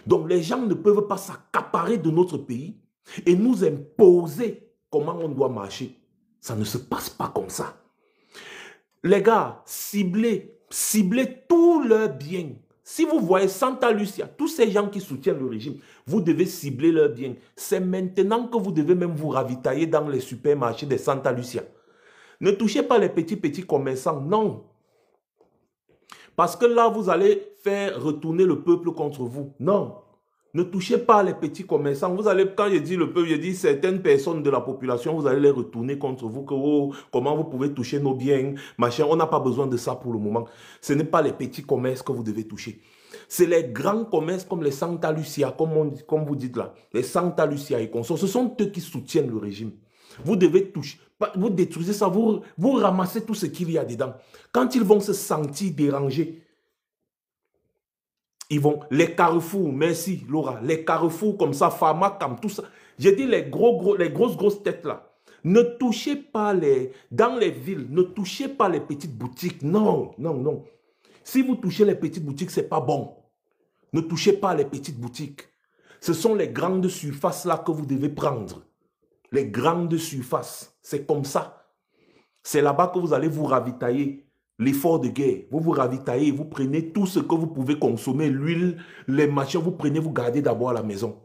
Donc les gens ne peuvent pas s'accaparer de notre pays et nous imposer comment on doit marcher. Ça ne se passe pas comme ça. Les gars, ciblez tous leurs biens. Si vous voyez Santa Lucia, tous ces gens qui soutiennent le régime, vous devez cibler leurs biens. C'est maintenant que vous devez même vous ravitailler dans les supermarchés de Santa Lucia. Ne touchez pas les petits commerçants, non. Parce que là, vous allez faire retourner le peuple contre vous. Non. Ne touchez pas les petits commerçants. Vous allez, quand je dis le peuple, je dis certaines personnes de la population, vous allez les retourner contre vous. Que, oh, comment vous pouvez toucher nos biens, machin. On n'a pas besoin de ça pour le moment. Ce n'est pas les petits commerces que vous devez toucher. C'est les grands commerces comme les Santa Lucia, comme vous dites là. Les Santa Lucia et consorts. Ce sont eux qui soutiennent le régime. Vous devez toucher. Vous détruisez ça, vous ramassez tout ce qu'il y a dedans. Quand ils vont se sentir dérangés, ils vont, les carrefours, merci Laura, les carrefours comme ça, Pharmacam, tout ça. J'ai dit les grosses têtes là. Ne touchez pas dans les villes, ne touchez pas les petites boutiques. Non, non, non. Si vous touchez les petites boutiques, ce n'est pas bon. Ne touchez pas les petites boutiques. Ce sont les grandes surfaces là que vous devez prendre. Les grandes surfaces, c'est comme ça. C'est là-bas que vous allez vous ravitailler. L'effort de guerre, vous vous ravitaillez, vous prenez tout ce que vous pouvez consommer, l'huile, les machins, vous prenez, vous gardez d'abord à la maison.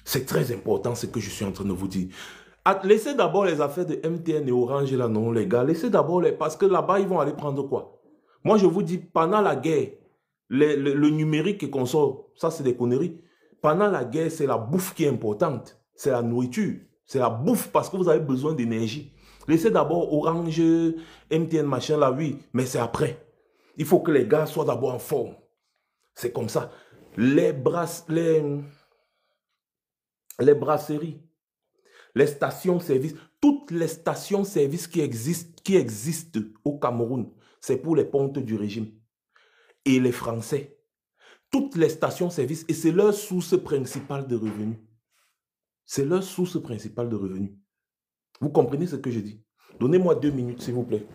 C'est très important ce que je suis en train de vous dire. Laissez d'abord les affaires de MTN et Orange là, non les gars, laissez d'abord parce que là-bas, ils vont aller prendre quoi? Moi, je vous dis, pendant la guerre, le numérique et consort, ça c'est des conneries. Pendant la guerre, c'est la bouffe qui est importante. C'est la nourriture. C'est la bouffe parce que vous avez besoin d'énergie. Laissez d'abord Orange, MTN, machin là, oui. Mais c'est après. Il faut que les gars soient d'abord en forme. C'est comme ça. Les brasseries, les stations-service, toutes les stations-service qui existent au Cameroun, c'est pour les pontes du régime. Et les Français, toutes les stations-service, et c'est leur source principale de revenus. C'est leur source principale de revenus. Vous comprenez ce que je dis? Donnez-moi 2 minutes, s'il vous plaît.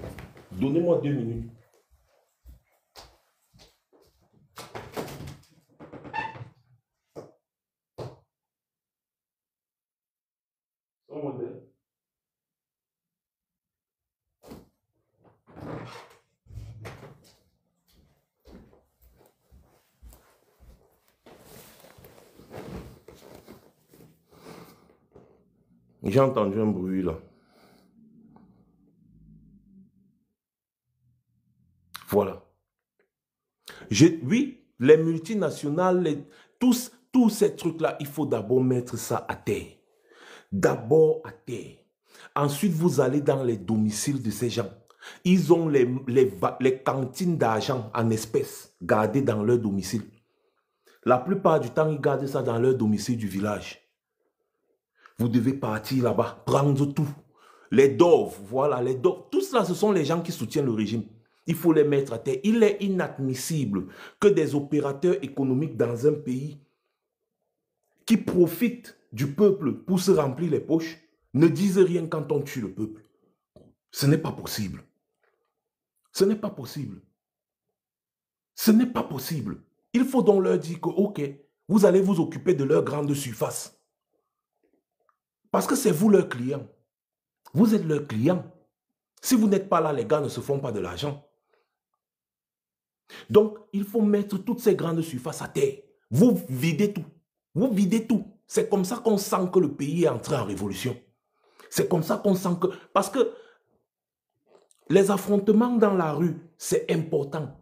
Donnez-moi 2 minutes. J'ai entendu un bruit là. Voilà. Oui, les multinationales, tous ces trucs-là, il faut d'abord mettre ça à terre. D'abord à terre. Ensuite, vous allez dans les domiciles de ces gens. Ils ont les cantines d'argent en espèces gardées dans leur domicile. La plupart du temps, ils gardent ça dans leur domicile du village. Vous devez partir là-bas, prendre tout. Les doves, voilà, les doves. Tout cela, ce sont les gens qui soutiennent le régime. Il faut les mettre à terre. Il est inadmissible que des opérateurs économiques dans un pays qui profitent du peuple pour se remplir les poches ne disent rien quand on tue le peuple. Ce n'est pas possible. Ce n'est pas possible. Ce n'est pas possible. Il faut donc leur dire que, ok, vous allez vous occuper de leur grande surface. Parce que c'est vous leur client. Vous êtes leur client. Si vous n'êtes pas là, les gars ne se font pas de l'argent. Donc, il faut mettre toutes ces grandes surfaces à terre. Vous videz tout. Vous videz tout. C'est comme ça qu'on sent que le pays est entré en révolution. C'est comme ça qu'on sent que... Parce que les affrontements dans la rue, c'est important.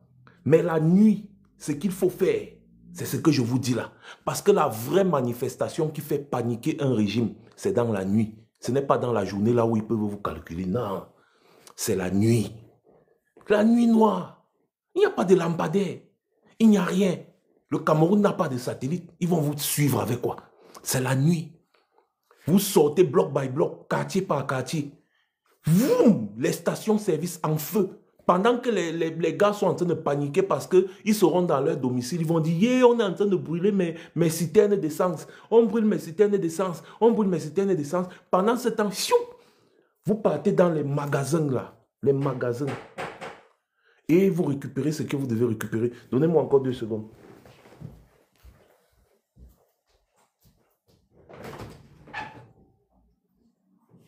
Mais la nuit, ce qu'il faut faire, c'est ce que je vous dis là. Parce que la vraie manifestation qui fait paniquer un régime, c'est dans la nuit. Ce n'est pas dans la journée là où ils peuvent vous calculer. Non, c'est la nuit. La nuit noire. Il n'y a pas de lampadaire. Il n'y a rien. Le Cameroun n'a pas de satellite. Ils vont vous suivre avec quoi? C'est la nuit. Vous sortez bloc by bloc, quartier par quartier. Vroom, les stations-service en feu. Pendant que les gars sont en train de paniquer parce qu'ils seront dans leur domicile, ils vont dire, yeah, on est en train de brûler mes citernes d'essence. On brûle mes citernes d'essence. On brûle mes citernes d'essence. Pendant ce temps, vous partez dans les magasins là. Les magasins. Et vous récupérez ce que vous devez récupérer. Donnez-moi encore 2 secondes.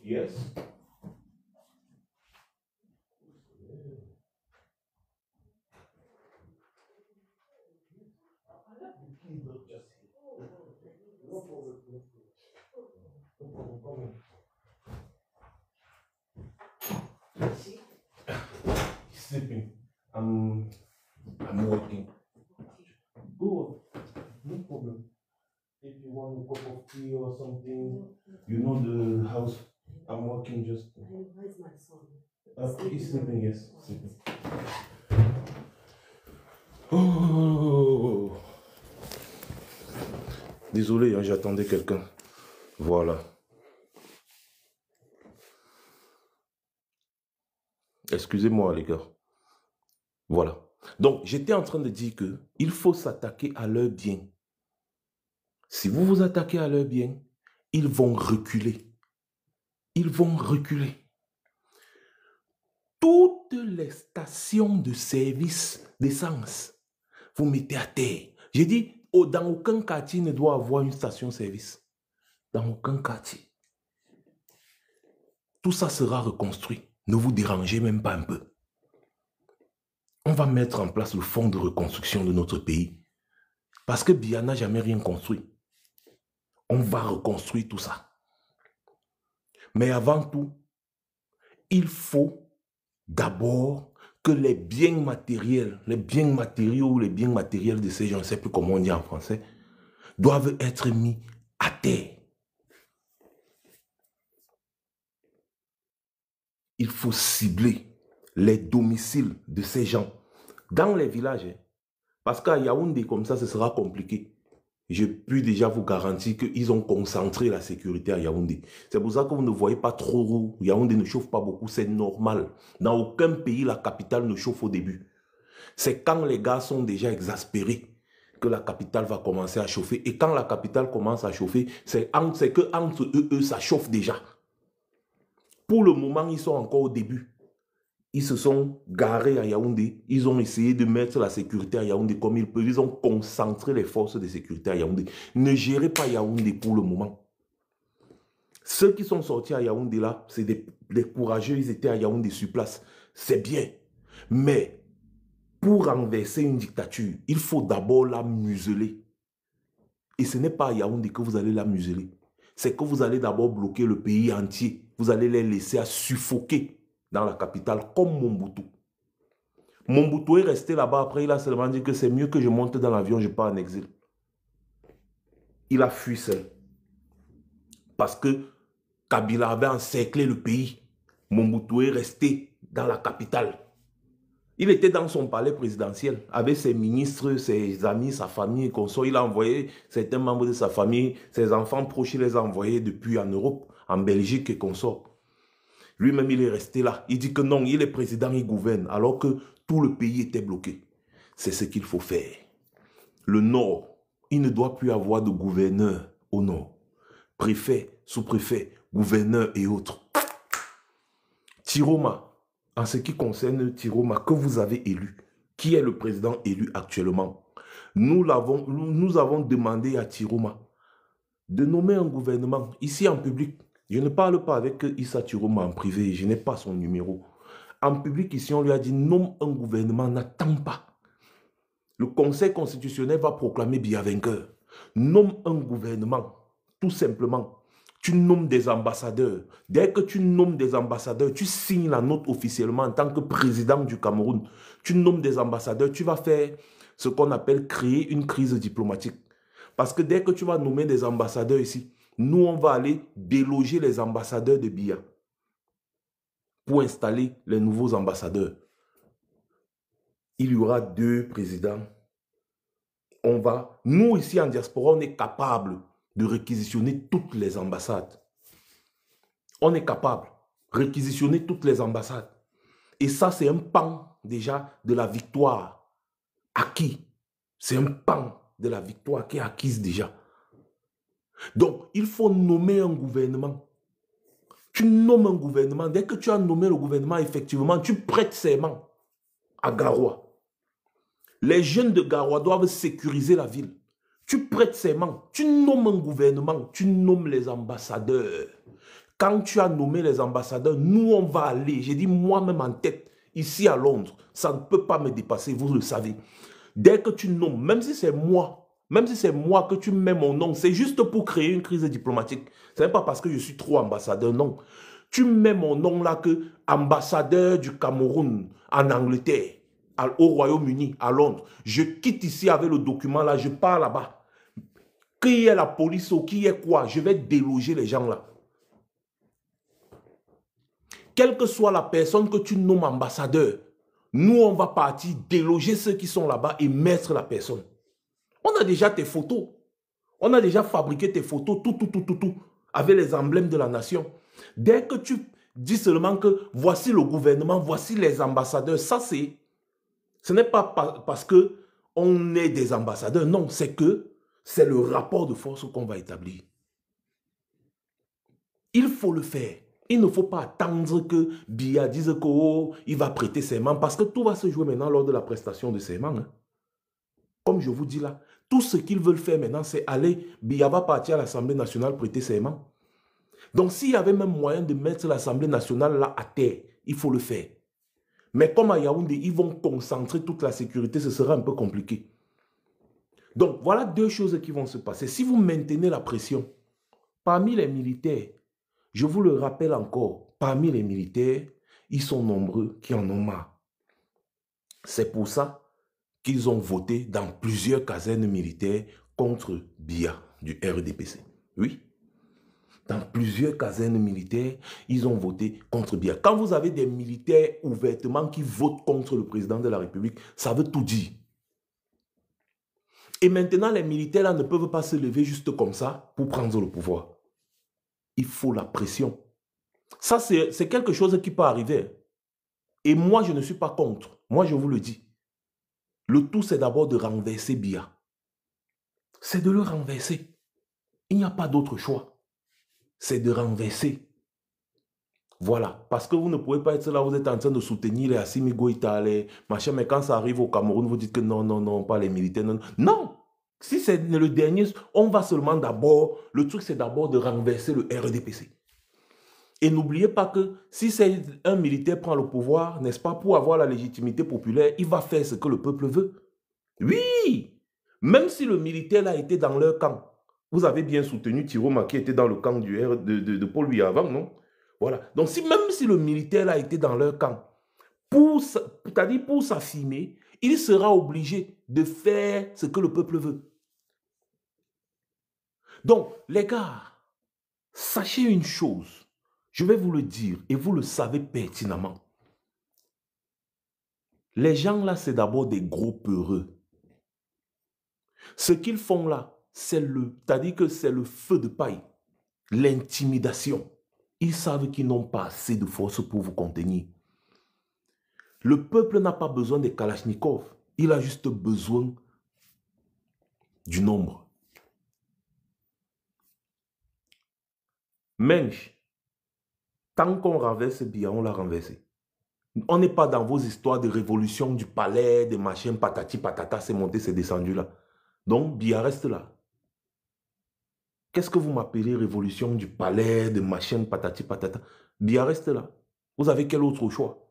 Yes. Sleeping. I'm working. Go. No problem. If you want a cup of tea or something, you know the house. I'm working just. Where's my son? He's sleeping, yes. Sleeping. Oh. Désolé, hein, j'attendais quelqu'un. Voilà. Excusez-moi, les gars. Voilà. Donc, j'étais en train de dire que il faut s'attaquer à leurs biens. Si vous vous attaquez à leurs biens, ils vont reculer. Ils vont reculer. Toutes les stations de service d'essence, vous mettez à terre. J'ai dit, dans aucun quartier ne doit avoir une station-service. Dans aucun quartier. Tout ça sera reconstruit. Ne vous dérangez même pas un peu. On va mettre en place le fonds de reconstruction de notre pays. Parce que Biya n'a jamais rien construit. On va reconstruire tout ça. Mais avant tout, il faut d'abord que les biens matériels, les biens matériaux ou les biens matériels de ces gens, je ne sais plus comment on dit en français, doivent être mis à terre. Il faut cibler les domiciles de ces gens dans les villages. Parce qu'à Yaoundé, comme ça, ce sera compliqué. Je puis déjà vous garantir qu'ils ont concentré la sécurité à Yaoundé. C'est pour ça que vous ne voyez pas trop. Yaoundé ne chauffe pas beaucoup, c'est normal. Dans aucun pays, la capitale ne chauffe au début. C'est quand les gars sont déjà exaspérés que la capitale va commencer à chauffer. Et quand la capitale commence à chauffer, c'est que entre eux, ça chauffe déjà. Pour le moment, ils sont encore au début. Ils se sont garés à Yaoundé. Ils ont essayé de mettre la sécurité à Yaoundé comme ils peuvent. Ils ont concentré les forces de sécurité à Yaoundé. Ne gérez pas Yaoundé pour le moment. Ceux qui sont sortis à Yaoundé là, c'est des courageux. Ils étaient à Yaoundé sur place. C'est bien. Mais pour renverser une dictature, il faut d'abord la museler. Et ce n'est pas à Yaoundé que vous allez la museler. C'est que vous allez d'abord bloquer le pays entier. Vous allez les laisser à suffoquer dans la capitale, comme Mobutu. Mobutu est resté là-bas, après il a seulement dit que c'est mieux que je monte dans l'avion, je pars en exil. Il a fui seul. Parce que Kabila avait encerclé le pays. Mobutu est resté dans la capitale. Il était dans son palais présidentiel, avec ses ministres, ses amis, sa famille, consorts. Il a envoyé certains membres de sa famille, ses enfants proches, il les a envoyés depuis en Europe, en Belgique et consorts. Lui-même, il est resté là. Il dit que non, il est président, il gouverne, alors que tout le pays était bloqué. C'est ce qu'il faut faire. Le Nord, il ne doit plus avoir de gouverneur au Nord. Préfet, sous-préfet, gouverneur et autres. Tiroma, en ce qui concerne Tiroma, que vous avez élu, qui est le président élu actuellement, nous avons demandé à Tiroma de nommer un gouvernement ici en public. Je ne parle pas avec Issa Tiroma en privé, je n'ai pas son numéro. En public, ici, on lui a dit, nomme un gouvernement, n'attends pas. Le Conseil constitutionnel va proclamer Biya vainqueur. Nomme un gouvernement, tout simplement. Tu nommes des ambassadeurs. Dès que tu nommes des ambassadeurs, tu signes la note officiellement en tant que président du Cameroun. Tu nommes des ambassadeurs, tu vas faire ce qu'on appelle créer une crise diplomatique. Parce que dès que tu vas nommer des ambassadeurs ici, nous, on va aller déloger les ambassadeurs de Biya pour installer les nouveaux ambassadeurs. Il y aura 2 présidents. Nous, ici en diaspora, on est capable de réquisitionner toutes les ambassades. On est capable de réquisitionner toutes les ambassades. Et ça, c'est un pan déjà de la victoire acquis. C'est un pan de la victoire qui est acquise déjà. Donc, il faut nommer un gouvernement. Tu nommes un gouvernement. Dès que tu as nommé le gouvernement, effectivement, tu prêtes serment à Garoua. Les jeunes de Garoua doivent sécuriser la ville. Tu prêtes serment. Tu nommes un gouvernement. Tu nommes les ambassadeurs. Quand tu as nommé les ambassadeurs, nous, on va aller. J'ai dit moi-même en tête, ici à Londres. Ça ne peut pas me dépasser, vous le savez. Dès que tu nommes, même si c'est moi que tu mets mon nom, c'est juste pour créer une crise diplomatique. Ce n'est pas parce que je suis trop ambassadeur, non. Tu mets mon nom là que ambassadeur du Cameroun en Angleterre, au Royaume-Uni, à Londres. Je quitte ici avec le document là, je pars là-bas. Qui est la police ou qui est quoi, je vais déloger les gens là. Quelle que soit la personne que tu nommes ambassadeur, nous on va partir déloger ceux qui sont là-bas et mettre la personne. On a déjà tes photos. On a déjà fabriqué tes photos, tout, avec les emblèmes de la nation. Dès que tu dis seulement que voici le gouvernement, voici les ambassadeurs, ça c'est... Ce n'est pas parce que on est des ambassadeurs, non, c'est que c'est le rapport de force qu'on va établir. Il faut le faire. Il ne faut pas attendre que Biya dise qu'il va prêter serment, parce que tout va se jouer maintenant lors de la prestation de serment. Hein. Comme je vous dis là, tout ce qu'ils veulent faire maintenant, c'est aller, Biya va partir à l'Assemblée nationale prêter serment. Donc s'il y avait même moyen de mettre l'Assemblée nationale là à terre, il faut le faire. Mais comme à Yaoundé, ils vont concentrer toute la sécurité, ce sera un peu compliqué. Donc voilà 2 choses qui vont se passer. Si vous maintenez la pression, parmi les militaires, je vous le rappelle encore, parmi les militaires, ils sont nombreux qui en ont marre. C'est pour ça qu'ils ont voté dans plusieurs casernes militaires contre Biya du RDPC. Oui. Dans plusieurs casernes militaires, ils ont voté contre Biya. Quand vous avez des militaires ouvertement qui votent contre le président de la République, ça veut tout dire. Et maintenant, les militaires là ne peuvent pas se lever juste comme ça pour prendre le pouvoir. Il faut la pression. Ça, c'est quelque chose qui peut arriver. Et moi, je ne suis pas contre. Moi, je vous le dis. Le tout, c'est d'abord de renverser Biya. C'est de le renverser. Il n'y a pas d'autre choix. C'est de renverser. Voilà. Parce que vous ne pouvez pas être là, vous êtes en train de soutenir les Assimi Goïta, les machins, mais quand ça arrive au Cameroun, vous dites que non, non, non, pas les militaires. Non, non. Si c'est le dernier, on va seulement d'abord, le truc c'est d'abord de renverser le RDPC. Et n'oubliez pas que si c'est un militaire prend le pouvoir, n'est-ce pas, pour avoir la légitimité populaire, il va faire ce que le peuple veut. Oui, même si le militaire a été dans leur camp. Vous avez bien soutenu Tiroma qui était dans le camp de Paul Biya avant, non? Voilà. Donc même si le militaire a été dans leur camp, c'est-à-dire pour s'affirmer, il sera obligé de faire ce que le peuple veut. Donc, les gars, sachez une chose. Je vais vous le dire et vous le savez pertinemment. Les gens là, c'est d'abord des gros peureux. Ce qu'ils font là, c'est-à-dire que c'est le feu de paille, l'intimidation. Ils savent qu'ils n'ont pas assez de force pour vous contenir. Le peuple n'a pas besoin des Kalachnikov. Il a juste besoin du nombre. Mensch, tant qu'on renverse Biya, on l'a renversé. On n'est pas dans vos histoires de révolution du palais, des machins, patati patata, c'est monté, c'est descendu là. Donc, Biya reste là. Qu'est-ce que vous m'appelez révolution du palais, de machins, patati patata? Biya reste là. Vous avez quel autre choix?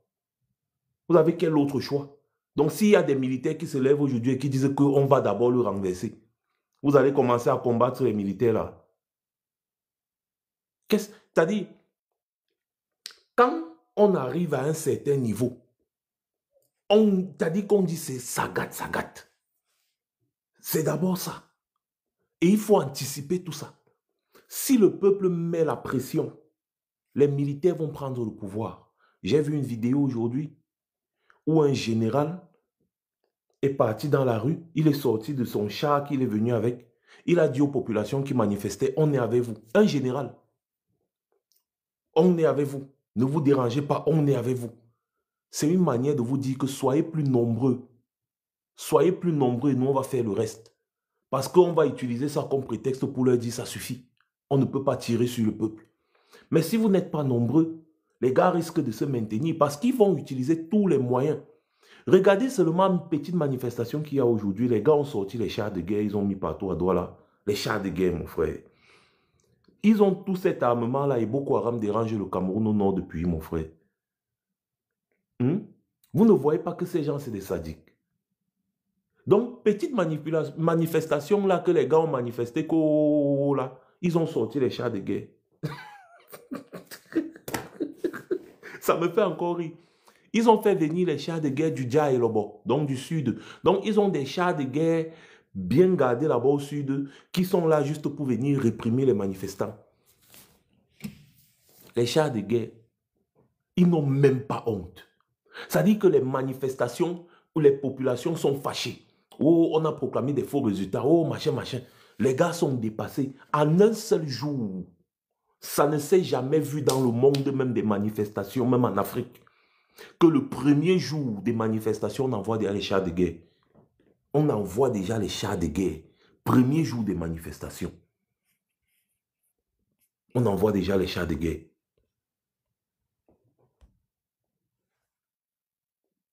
Vous avez quel autre choix? Donc, s'il y a des militaires qui se lèvent aujourd'hui et qui disent qu'on va d'abord le renverser, vous allez commencer à combattre les militaires là. C'est-à-dire, quand on arrive à un certain niveau, c'est-à-dire qu'on dit c'est ça gâte. C'est d'abord ça. Et il faut anticiper tout ça. Si le peuple met la pression, les militaires vont prendre le pouvoir. J'ai vu une vidéo aujourd'hui où un général est parti dans la rue, il est sorti de son char qu'il est venu avec, il a dit aux populations qui manifestaient, on est avec vous. Un général, on est avec vous. Ne vous dérangez pas, on est avec vous. C'est une manière de vous dire que soyez plus nombreux. Soyez plus nombreux et nous, on va faire le reste. Parce qu'on va utiliser ça comme prétexte pour leur dire ça suffit. On ne peut pas tirer sur le peuple. Mais si vous n'êtes pas nombreux, les gars risquent de se maintenir parce qu'ils vont utiliser tous les moyens. Regardez seulement une petite manifestation qu'il y a aujourd'hui. Les gars ont sorti les chars de guerre, ils ont mis partout à Douala. Les chars de guerre, mon frère. Ils ont tout cet armement-là et Boko Haram dérange le Cameroun au nord depuis, mon frère. Vous ne voyez pas que ces gens, c'est des sadiques. Donc, petite manifestation là que les gars ont manifesté, là, ils ont sorti les chars de guerre. Ça me fait encore rire. Ils ont fait venir les chars de guerre du Dja et Lobo, donc du sud. Donc, ils ont des chars de guerre bien gardés là-bas au sud, qui sont là juste pour venir réprimer les manifestants. Les chars de guerre, ils n'ont même pas honte. Ça dit que les manifestations où les populations sont fâchées. Oh, on a proclamé des faux résultats. Oh, machin, machin. Les gars sont dépassés. En un seul jour, ça ne s'est jamais vu dans le monde, même des manifestations, même en Afrique, que le premier jour des manifestations, on envoie déjà les chars de guerre. On envoie déjà les chars de guerre. Premier jour des manifestations. On envoie déjà les chars de guerre.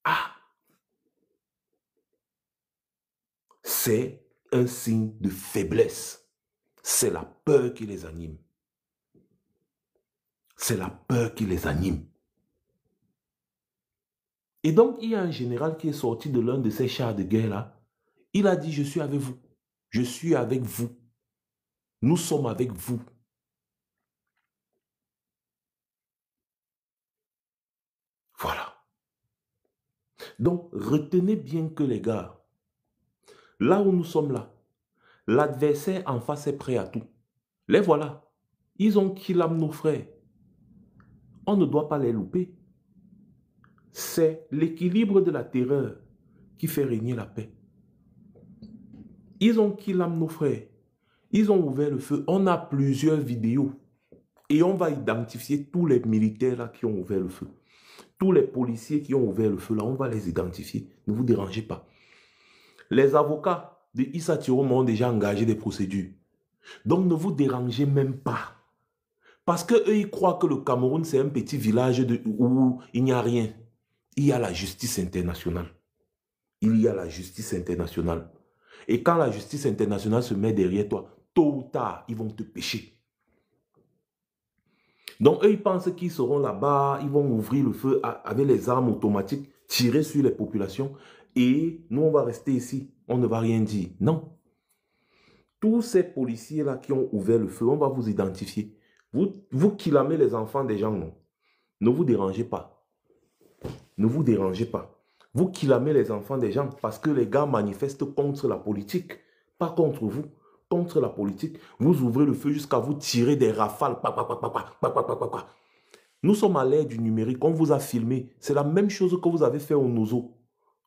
Ah! C'est un signe de faiblesse. C'est la peur qui les anime. C'est la peur qui les anime. Et donc, il y a un général qui est sorti de l'un de ces chars de guerre-là. Il a dit, je suis avec vous. Je suis avec vous. Nous sommes avec vous. Voilà. Donc, retenez bien que les gars, là où nous sommes là, l'adversaire en face est prêt à tout. Les voilà. Ils ont killé nos frères. On ne doit pas les louper. C'est l'équilibre de la terreur qui fait régner la paix. Ils ont kidnappé nos frères. Ils ont ouvert le feu. On a plusieurs vidéos. Et on va identifier tous les militaires là qui ont ouvert le feu. Tous les policiers qui ont ouvert le feu là, on va les identifier. Ne vous dérangez pas. Les avocats de Issa Tirom ont déjà engagé des procédures. Donc ne vous dérangez même pas. Parce qu'eux, ils croient que le Cameroun, c'est un petit village où il n'y a rien. Il y a la justice internationale. Il y a la justice internationale. Et quand la justice internationale se met derrière toi, tôt ou tard, ils vont te pêcher. Donc, eux, ils pensent qu'ils seront là-bas, ils vont ouvrir le feu avec les armes automatiques, tirer sur les populations, et nous, on va rester ici, on ne va rien dire. Non. Tous ces policiers-là qui ont ouvert le feu, on va vous identifier. Vous kidnappez les enfants des gens, non. Ne vous dérangez pas. Ne vous dérangez pas. Vous kidnappez les enfants des gens parce que les gars manifestent contre la politique, pas contre vous. Contre la politique, vous ouvrez le feu jusqu'à vous tirer des rafales. Nous sommes à l'ère du numérique, on vous a filmé. C'est la même chose que vous avez fait au Nozo.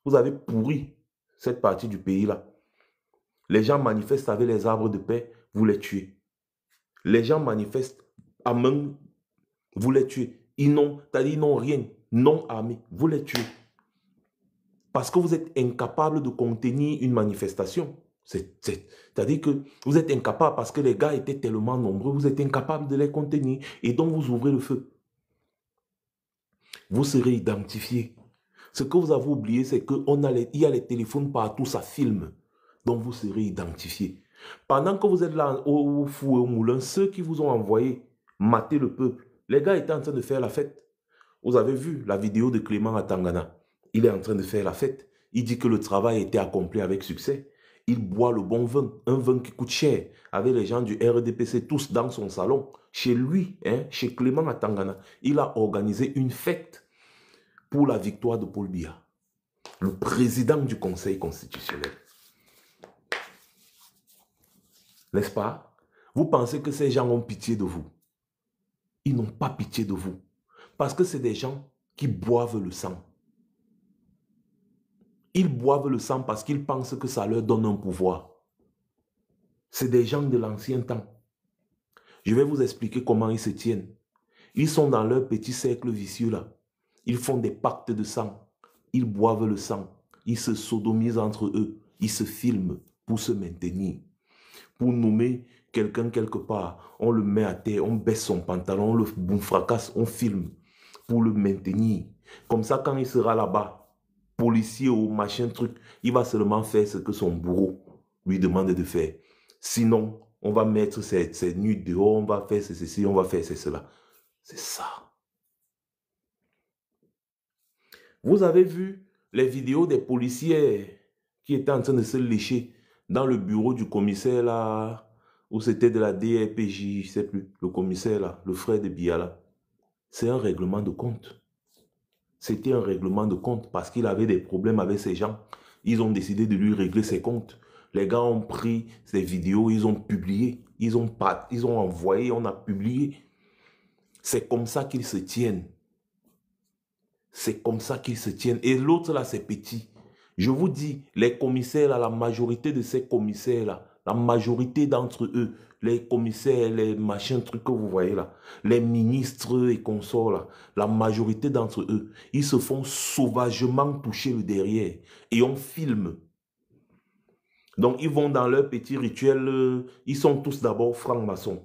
Vous avez pourri cette partie du pays-là. Les gens manifestent avec les arbres de paix, vous les tuez. Les gens manifestent à main, vous les tuez. Ils n'ont rien, non armés, vous les tuez. Parce que vous êtes incapable de contenir une manifestation. C'est-à-dire que vous êtes incapable parce que les gars étaient tellement nombreux, vous êtes incapable de les contenir et donc vous ouvrez le feu. Vous serez identifié. Ce que vous avez oublié, c'est qu'il y a les téléphones partout, ça filme. Donc vous serez identifié. Pendant que vous êtes là au fou et au moulin, ceux qui vous ont envoyé mater le peuple, les gars étaient en train de faire la fête. Vous avez vu la vidéo de Clément à Tangana. Il est en train de faire la fête. Il dit que le travail a été accompli avec succès. Il boit le bon vin, un vin qui coûte cher, avec les gens du RDPC, tous dans son salon. Chez lui, chez Clément à Tangana, il a organisé une fête pour la victoire de Paul Biya, le président du Conseil constitutionnel. N'est-ce pas? Vous pensez que ces gens ont pitié de vous? Ils n'ont pas pitié de vous. Parce que c'est des gens qui boivent le sang. Ils boivent le sang parce qu'ils pensent que ça leur donne un pouvoir. C'est des gens de l'ancien temps. Je vais vous expliquer comment ils se tiennent. Ils sont dans leur petit cercle vicieux là. Ils font des pactes de sang. Ils boivent le sang. Ils se sodomisent entre eux. Ils se filment pour se maintenir. Pour nommer quelqu'un quelque part, on le met à terre, on baisse son pantalon, on le fracasse, on filme pour le maintenir. Comme ça, quand il sera là-bas, policier ou machin truc, il va seulement faire ce que son bourreau lui demande de faire. Sinon, on va mettre ses nuits dehors, on va faire ceci, on va faire cela. C'est ça. Vous avez vu les vidéos des policiers qui étaient en train de se lécher dans le bureau du commissaire là, où c'était de la DRPJ, je ne sais plus, le commissaire là, le frère de Biya là. C'est un règlement de compte. C'était un règlement de compte parce qu'il avait des problèmes avec ces gens. Ils ont décidé de lui régler ses comptes. Les gars ont pris ces vidéos, ils ont publié, ils ont envoyé, on a publié. C'est comme ça qu'ils se tiennent. C'est comme ça qu'ils se tiennent. Et l'autre là, c'est petit. Je vous dis, les commissaires là, la majorité de ces commissaires là, la majorité d'entre eux, les commissaires, les machins, trucs que vous voyez là, les ministres et consorts là, la majorité d'entre eux, ils se font sauvagement toucher le derrière et on filme. Donc ils vont dans leur petit rituel, ils sont tous d'abord francs-maçons.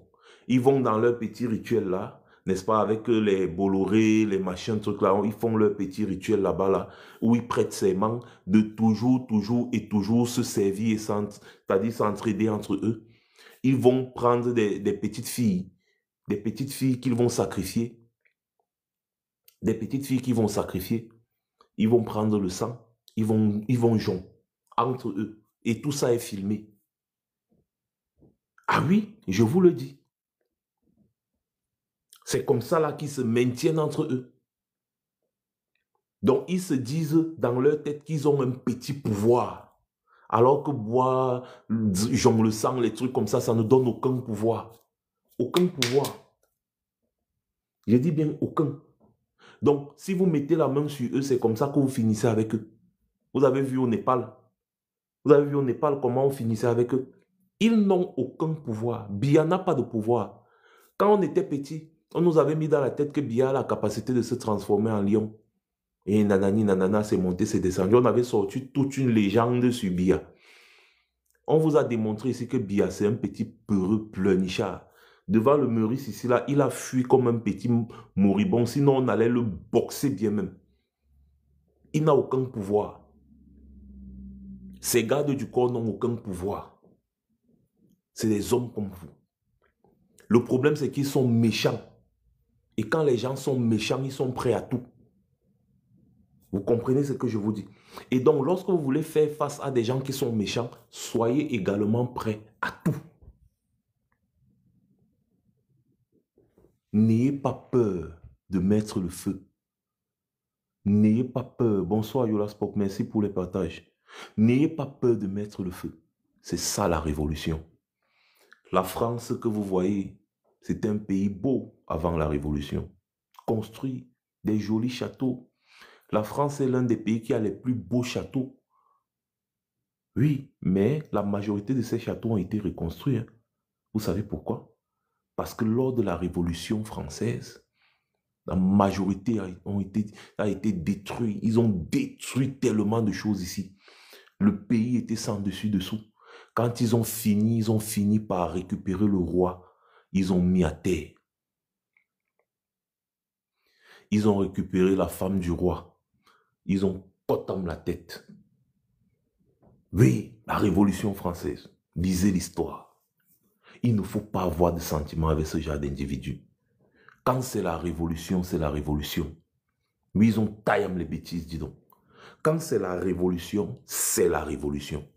Ils vont dans leur petit rituel là, n'est-ce pas, avec les Bolloré, les machins, trucs là, ils font leur petit rituel là-bas là, où ils prêtent serment de toujours se servir, c'est-à-dire s'entraider entre eux. Ils vont prendre des petites filles qu'ils vont sacrifier, des petites filles qu'ils vont sacrifier. Ils vont prendre le sang, ils vont joindre entre eux. Et tout ça est filmé. Ah oui, je vous le dis. C'est comme ça là qu'ils se maintiennent entre eux. Donc ils se disent dans leur tête qu'ils ont un petit pouvoir. Alors que boire, genre le sang, les trucs comme ça ne donne aucun pouvoir. Aucun pouvoir. Je dis bien aucun. Donc si vous mettez la main sur eux, c'est comme ça que vous finissez avec eux. Vous avez vu au Népal, Vous avez vu au Népal comment on finissait avec eux? Ils n'ont aucun pouvoir. Biya n'a pas de pouvoir. Quand on était petit, on nous avait mis dans la tête que Biya a la capacité de se transformer en lion. Et nanani, nanana, c'est monté, c'est descendu. On avait sorti toute une légende sur Biya. On vous a démontré ici que Biya, c'est un petit peureux pleurnichard. Devant le Meurice ici, là, il a fui comme un petit moribond. Sinon, on allait le boxer bien même. Il n'a aucun pouvoir. Ces gardes du corps n'ont aucun pouvoir. C'est des hommes comme vous. Le problème, c'est qu'ils sont méchants. Et quand les gens sont méchants, ils sont prêts à tout. Vous comprenez ce que je vous dis? Et donc, lorsque vous voulez faire face à des gens qui sont méchants, soyez également prêts à tout. N'ayez pas peur de mettre le feu. N'ayez pas peur. Bonsoir Yolaspop, merci pour les partages. N'ayez pas peur de mettre le feu. C'est ça la révolution. La France que vous voyez, c'est un pays beau avant la révolution. Construit des jolis châteaux. La France est l'un des pays qui a les plus beaux châteaux. Oui, mais la majorité de ces châteaux ont été reconstruits. Hein. Vous savez pourquoi? Parce que lors de la Révolution française, la majorité a été détruite. Ils ont détruit tellement de choses ici. Le pays était sans dessus-dessous. Quand ils ont fini par récupérer le roi. Ils ont mis à terre. Ils ont récupéré la femme du roi. Ils ont potam la tête. Oui, la Révolution française. Lisez l'histoire. Il ne faut pas avoir de sentiments avec ce genre d'individus. Quand c'est la révolution, c'est la révolution. Oui, ils ont taillé les bêtises, dis donc. Quand c'est la révolution, c'est la révolution.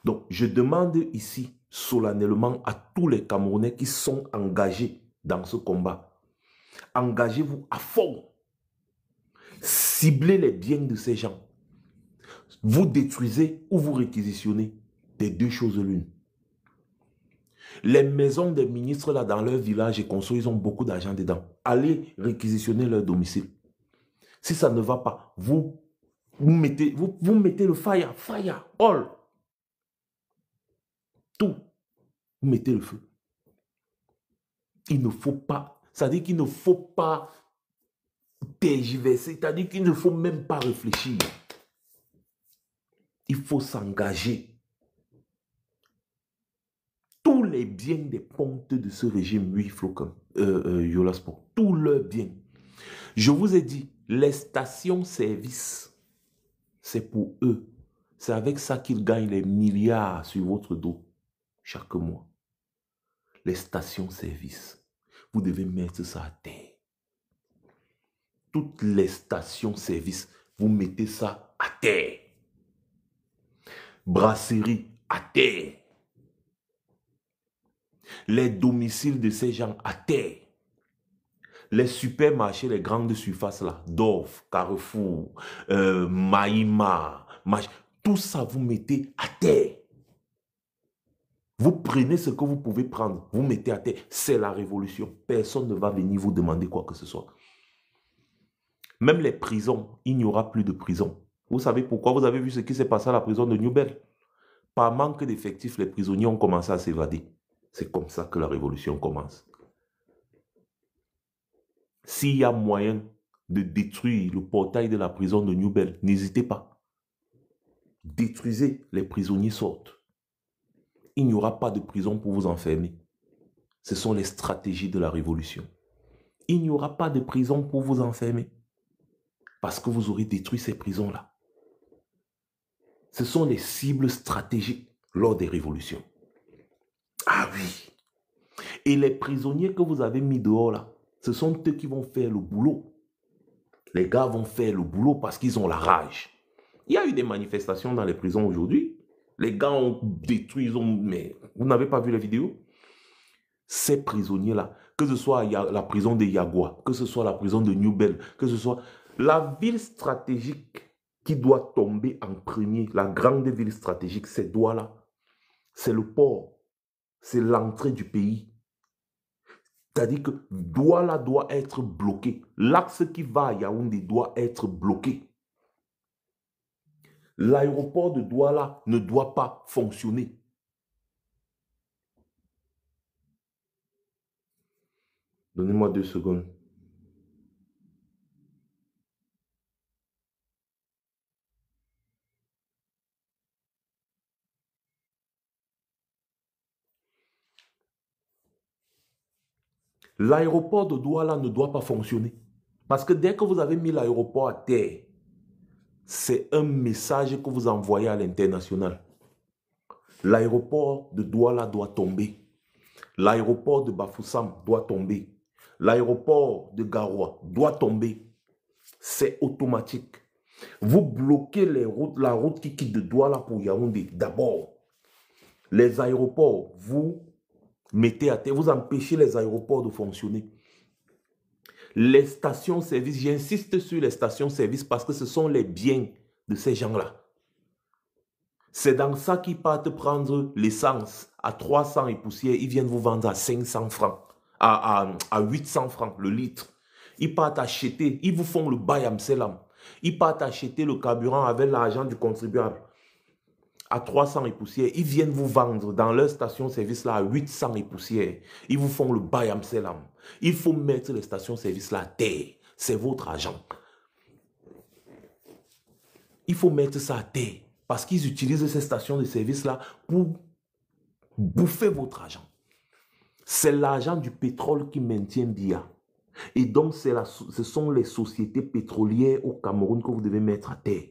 Donc, je demande ici solennellement à tous les Camerounais qui sont engagés dans ce combat. Engagez-vous à fond. Ciblez les biens de ces gens. Vous détruisez ou vous réquisitionnez. Des deux choses l'une. Les maisons des ministres là dans leur village et conso, ils ont beaucoup d'argent dedans. Allez réquisitionner leur domicile. Si ça ne va pas, vous mettez le fire, all. Tout. Vous mettez le feu. Il ne faut pas, c'est-à-dire qu'il ne faut pas tergiverser, c'est-à-dire qu'il ne faut même pas réfléchir. Il faut s'engager. Tous les biens des pontes de ce régime, oui, Flocon, Yolasport, tous leurs biens. Je vous ai dit, les stations-service, c'est pour eux. C'est avec ça qu'ils gagnent les milliards sur votre dos chaque mois. Les stations-service, vous devez mettre ça à terre. Toutes les stations-service, vous mettez ça à terre. Brasserie, à terre. Les domiciles de ces gens, à terre. Les supermarchés, les grandes surfaces là, Dorf, Carrefour, Maïma, tout ça vous mettez à terre. Vous prenez ce que vous pouvez prendre, vous mettez à terre. C'est la révolution. Personne ne va venir vous demander quoi que ce soit. Même les prisons, il n'y aura plus de prison. Vous savez pourquoi? Vous avez vu ce qui s'est passé à la prison de New Bell. Par manque d'effectifs, les prisonniers ont commencé à s'évader. C'est comme ça que la révolution commence. S'il y a moyen de détruire le portail de la prison de New Bell, n'hésitez pas. Détruisez, les prisonniers sortent. Il n'y aura pas de prison pour vous enfermer. Ce sont les stratégies de la révolution. Il n'y aura pas de prison pour vous enfermer. Parce que vous aurez détruit ces prisons-là. Ce sont les cibles stratégiques lors des révolutions. Ah oui. Et les prisonniers que vous avez mis dehors là, ce sont eux qui vont faire le boulot. Les gars vont faire le boulot parce qu'ils ont la rage. Il y a eu des manifestations dans les prisons aujourd'hui. Les gars ont détruit, mais vous n'avez pas vu les vidéos? Ces prisonniers-là, que ce soit la prison de Yagua, que ce soit la prison de New Bell, que ce soit la ville stratégique qui doit tomber en premier, la grande ville stratégique, c'est Douala. C'est le port. C'est l'entrée du pays. C'est-à-dire que Douala doit être bloqué. L'axe qui va à Yaoundé doit être bloqué. L'aéroport de Douala ne doit pas fonctionner. Donnez-moi 2 secondes. L'aéroport de Douala ne doit pas fonctionner. Parce que dès que vous avez mis l'aéroport à terre, c'est un message que vous envoyez à l'international. L'aéroport de Douala doit tomber. L'aéroport de Bafoussam doit tomber. L'aéroport de Garoua doit tomber. C'est automatique. Vous bloquez les routes, la route qui quitte de Douala pour Yaoundé. D'abord, les aéroports, vous mettez à terre, vous empêchez les aéroports de fonctionner. Les stations-service, j'insiste sur les stations-service parce que ce sont les biens de ces gens-là. C'est dans ça qu'ils partent prendre l'essence à 300 et poussière. Ils viennent vous vendre à 500 francs, à 800 francs le litre. Ils partent acheter, ils vous font le bail Amselam. Ils partent acheter le carburant avec l'argent du contribuable à 300 et poussière. Ils viennent vous vendre dans leur station-service là à 800 et poussière. Ils vous font le bail Amselam. Il faut mettre les stations-service là à terre. C'est votre argent. Il faut mettre ça à terre. Parce qu'ils utilisent ces stations de service-là pour bouffer votre argent. C'est l'argent du pétrole qui maintient BIA. Et donc, ce sont les sociétés pétrolières au Cameroun que vous devez mettre à terre.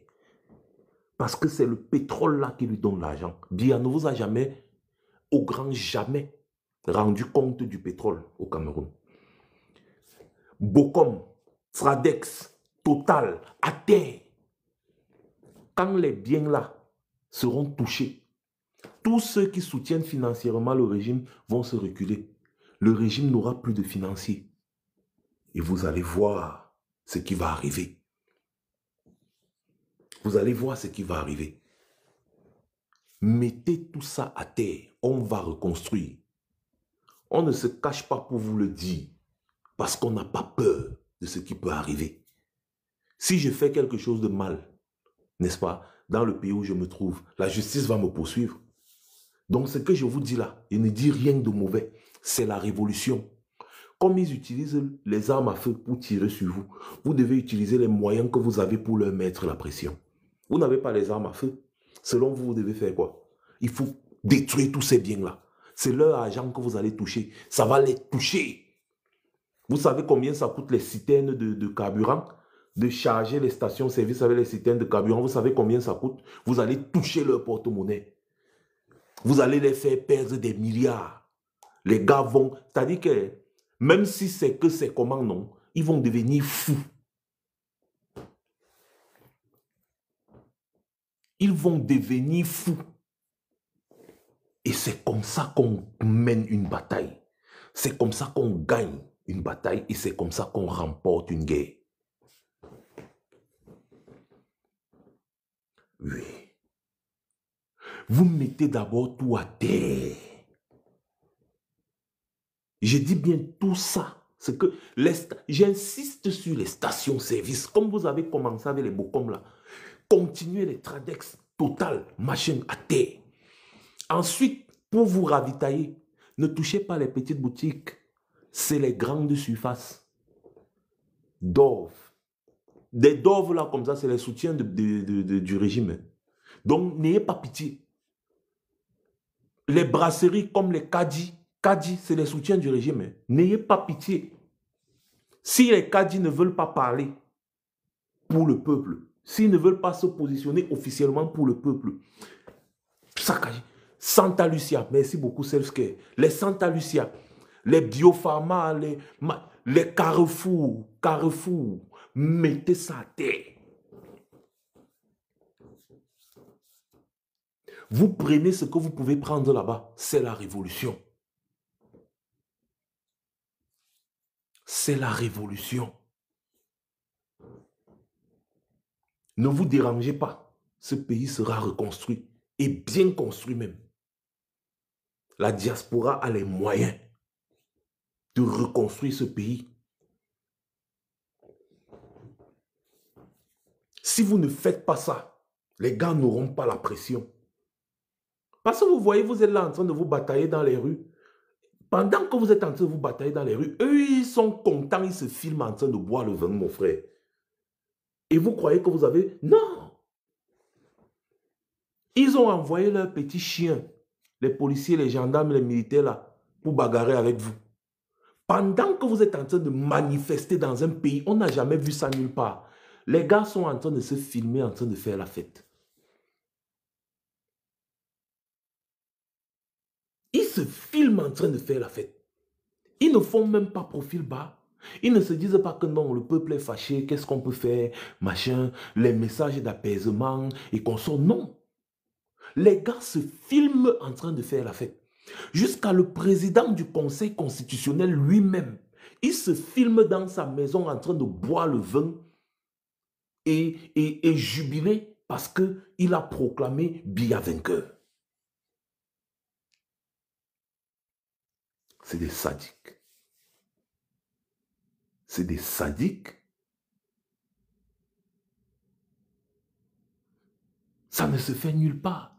Parce que c'est le pétrole là qui lui donne l'argent. BIA ne vous a jamais, au grand jamais, rendu compte du pétrole au Cameroun. Bocom, Tradex, Total, à terre. Quand les biens là seront touchés, tous ceux qui soutiennent financièrement le régime vont se reculer. Le régime n'aura plus de financiers. Et vous allez voir ce qui va arriver. Vous allez voir ce qui va arriver. Mettez tout ça à terre. On va reconstruire. On ne se cache pas pour vous le dire. Parce qu'on n'a pas peur de ce qui peut arriver. Si je fais quelque chose de mal, n'est-ce pas, dans le pays où je me trouve, la justice va me poursuivre. Donc ce que je vous dis là, je ne dis rien de mauvais. C'est la révolution. Comme ils utilisent les armes à feu pour tirer sur vous, vous devez utiliser les moyens que vous avez pour leur mettre la pression. Vous n'avez pas les armes à feu. Selon vous, vous devez faire quoi? Il faut détruire tous ces biens-là. C'est leur argent que vous allez toucher. Ça va les toucher. Vous savez combien ça coûte les citernes de carburant? De charger les stations-service avec les citernes de carburant. Vous savez combien ça coûte? Vous allez toucher leur porte-monnaie. Vous allez les faire perdre des milliards. Les gars vont... C'est-à-dire que même si c'est que c'est comment non, ils vont devenir fous. Ils vont devenir fous. Et c'est comme ça qu'on mène une bataille. C'est comme ça qu'on gagne une bataille et c'est comme ça qu'on remporte une guerre. Oui. Vous mettez d'abord tout à terre. Je dis bien tout ça. C'est que j'insiste sur les stations-service. Comme vous avez commencé avec les Bocom là. Continuez les Tradex, Total, machin à terre. Ensuite, pour vous ravitailler, ne touchez pas les petites boutiques. C'est les grandes surfaces. Dove. Des Dove là comme ça, c'est les soutiens du régime. Donc, n'ayez pas pitié. Les brasseries comme les Kadi, c'est les soutiens du régime. N'ayez pas pitié. Si les Kadi ne veulent pas parler pour le peuple, s'ils ne veulent pas se positionner officiellement pour le peuple, Santa Lucia, merci beaucoup Selfcare, les Santa Lucia, les Biopharma, les Carrefour, mettez ça à terre. Vous prenez ce que vous pouvez prendre là-bas, c'est la révolution. C'est la révolution. Ne vous dérangez pas, ce pays sera reconstruit, et bien construit même. La diaspora a les moyens de reconstruire ce pays. Si vous ne faites pas ça, Les gars n'auront pas la pression. Parce que vous voyez, vous êtes là en train de vous batailler dans les rues. Pendant que vous êtes en train de vous batailler dans les rues, eux, ils sont contents, ils se filment en train de boire le vin, mon frère. Et vous croyez que vous avez... Non! Ils ont envoyé leurs petits chiens, les policiers, les gendarmes, les militaires, là, pour bagarrer avec vous. Pendant que vous êtes en train de manifester dans un pays, on n'a jamais vu ça nulle part. Les gars sont en train de se filmer, en train de faire la fête. Ils se filment en train de faire la fête. Ils ne font même pas profil bas. Ils ne se disent pas que non, le peuple est fâché, qu'est-ce qu'on peut faire, machin, les messages d'apaisement et qu'on sort. Non. Les gars se filment en train de faire la fête. Jusqu'à le président du Conseil constitutionnel lui-même, il se filme dans sa maison en train de boire le vin et jubiler parce qu'il a proclamé Biya vainqueur. C'est des sadiques. C'est des sadiques. Ça ne se fait nulle part.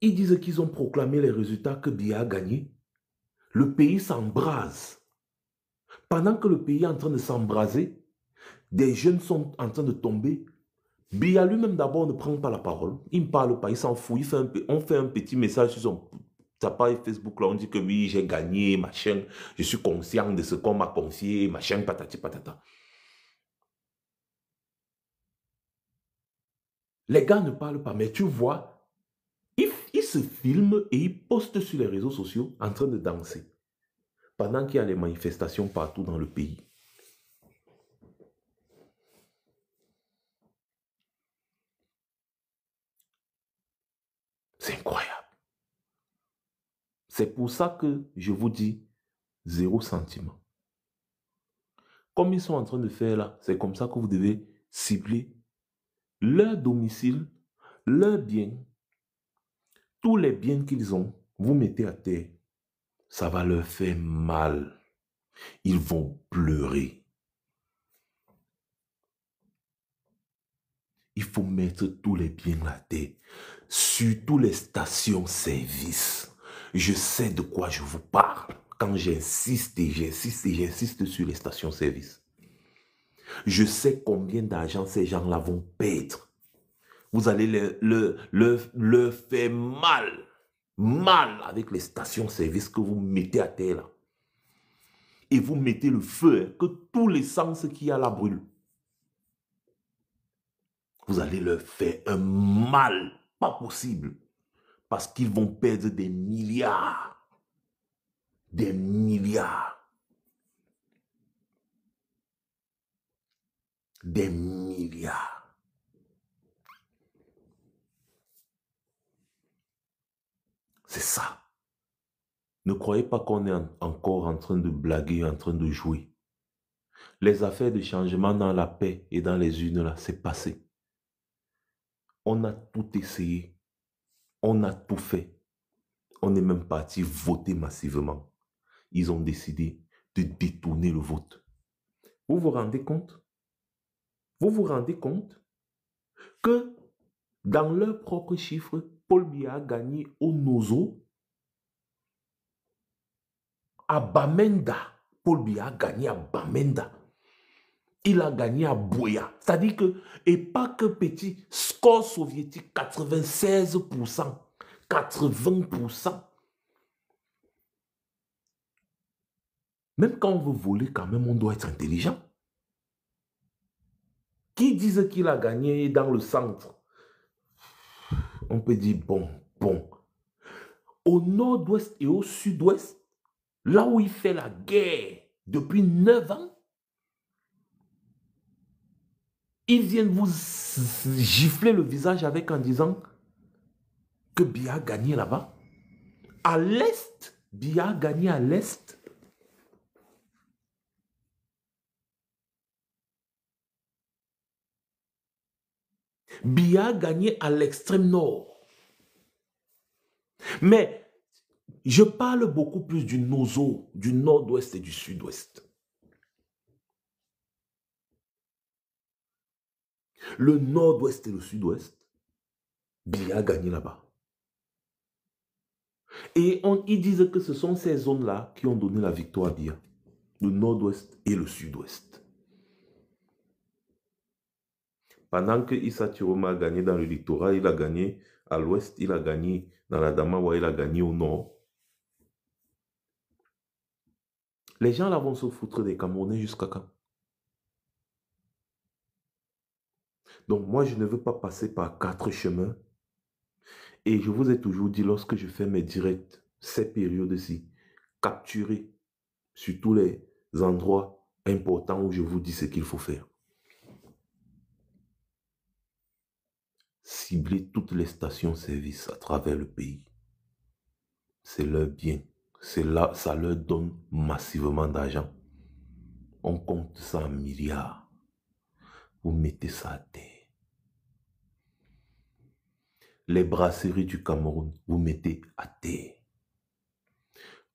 Ils disent qu'ils ont proclamé les résultats que Biya a gagné. Le pays s'embrase. Pendant que le pays est en train de s'embraser, des jeunes sont en train de tomber. Biya lui-même d'abord ne prend pas la parole. Il ne parle pas, il s'en fout. On fait un petit message sur sa page Facebook. Là, on dit que oui, j'ai gagné, machin. Je suis conscient de ce qu'on m'a confié, machin, patati patata. Les gars ne parlent pas, mais tu vois, ils se filment et ils postent sur les réseaux sociaux en train de danser. Pendant qu'il y a les manifestations partout dans le pays. C'est incroyable. C'est pour ça que je vous dis, zéro sentiment. Comme ils sont en train de faire là, c'est comme ça que vous devez cibler leur domicile, leurs biens, tous les biens qu'ils ont, vous mettez à terre. Ça va leur faire mal. Ils vont pleurer. Il faut mettre tous les biens à terre. Surtout les stations-service. Je sais de quoi je vous parle quand j'insiste et j'insiste et j'insiste sur les stations-service. Je sais combien d'argent ces gens-là vont perdre. Vous allez leur faire mal. Mal avec les stations-service que vous mettez à terre là. Et vous mettez le feu, hein, que tout l'essence qu'il y a là brûle. Vous allez leur faire un mal pas possible. Parce qu'ils vont perdre des milliards. Des milliards. Des milliards. C'est ça. Ne croyez pas qu'on est encore en train de blaguer, en train de jouer. Les affaires de changement dans la paix et dans les urnes, là, c'est passé. On a tout essayé. On a tout fait. On est même parti voter massivement. Ils ont décidé de détourner le vote. Vous vous rendez compte? Vous vous rendez compte que dans leurs propres chiffres, Paul Biya a gagné au Nozo. À Bamenda, Paul Biya a gagné à Bamenda. Il a gagné à Boya. C'est-à-dire que, et pas que petit, score soviétique, 96%, 80%. Même quand on veut voler, quand même, on doit être intelligent. Qui disent qu'il a gagné dans le centre? On peut dire, bon. Au nord-ouest et au sud-ouest, là où il fait la guerre depuis 9 ans, ils viennent vous gifler le visage avec en disant que Biya a gagné là-bas. À l'est, Biya a gagné à l'est. Biya a gagné à l'extrême nord. Mais je parle beaucoup plus du Nozo, du nord-ouest et du sud-ouest. Le nord-ouest et le sud-ouest, Biya a gagné là-bas. Et ils disent que ce sont ces zones-là qui ont donné la victoire à Biya. Le nord-ouest et le sud-ouest. Pendant que Issa Chiroma a gagné dans le littoral, il a gagné à l'ouest, il a gagné dans la Damawa, il a gagné au nord. Les gens là vont se foutre des Camerounais jusqu'à quand? Donc moi, je ne veux pas passer par 4 chemins. Et je vous ai toujours dit, lorsque je fais mes directs, ces périodes-ci, capturer sur tous les endroits importants où je vous dis ce qu'il faut faire. Cibler toutes les stations-service à travers le pays. C'est leur bien. C'est là, ça leur donne massivement d'argent. On compte ça en milliards. Vous mettez ça à terre. Les brasseries du Cameroun, vous mettez à terre.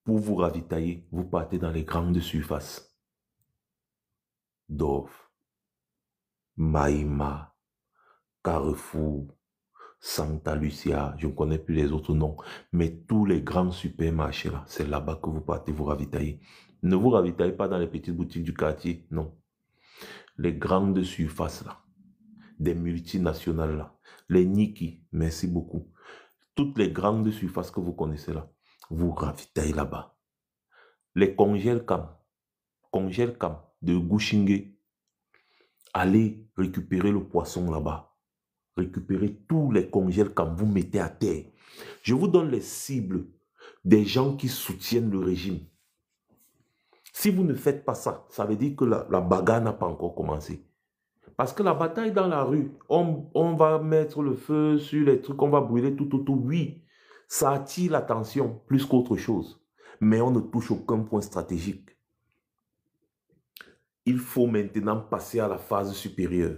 Pour vous ravitailler, vous partez dans les grandes surfaces. Dove, Maïma, Carrefour, Santa Lucia, je ne connais plus les autres noms, mais tous les grands supermarchés là, c'est là-bas que vous partez vous ravitailler. Ne vous ravitaillez pas dans les petites boutiques du quartier, non. Les grandes surfaces là, des multinationales là, les Niki, merci beaucoup. Toutes les grandes surfaces que vous connaissez là, vous ravitaillez là-bas. Les congèles-cam de Gouchingue, allez récupérer le poisson là-bas. Récupérez tous les congèles-cam, vous mettez à terre. Je vous donne les cibles des gens qui soutiennent le régime. Si vous ne faites pas ça, ça veut dire que la bagarre n'a pas encore commencé. Parce que la bataille dans la rue, on va mettre le feu sur les trucs, on va brûler tout autour. Oui, ça attire l'attention plus qu'autre chose. Mais on ne touche aucun point stratégique. Il faut maintenant passer à la phase supérieure.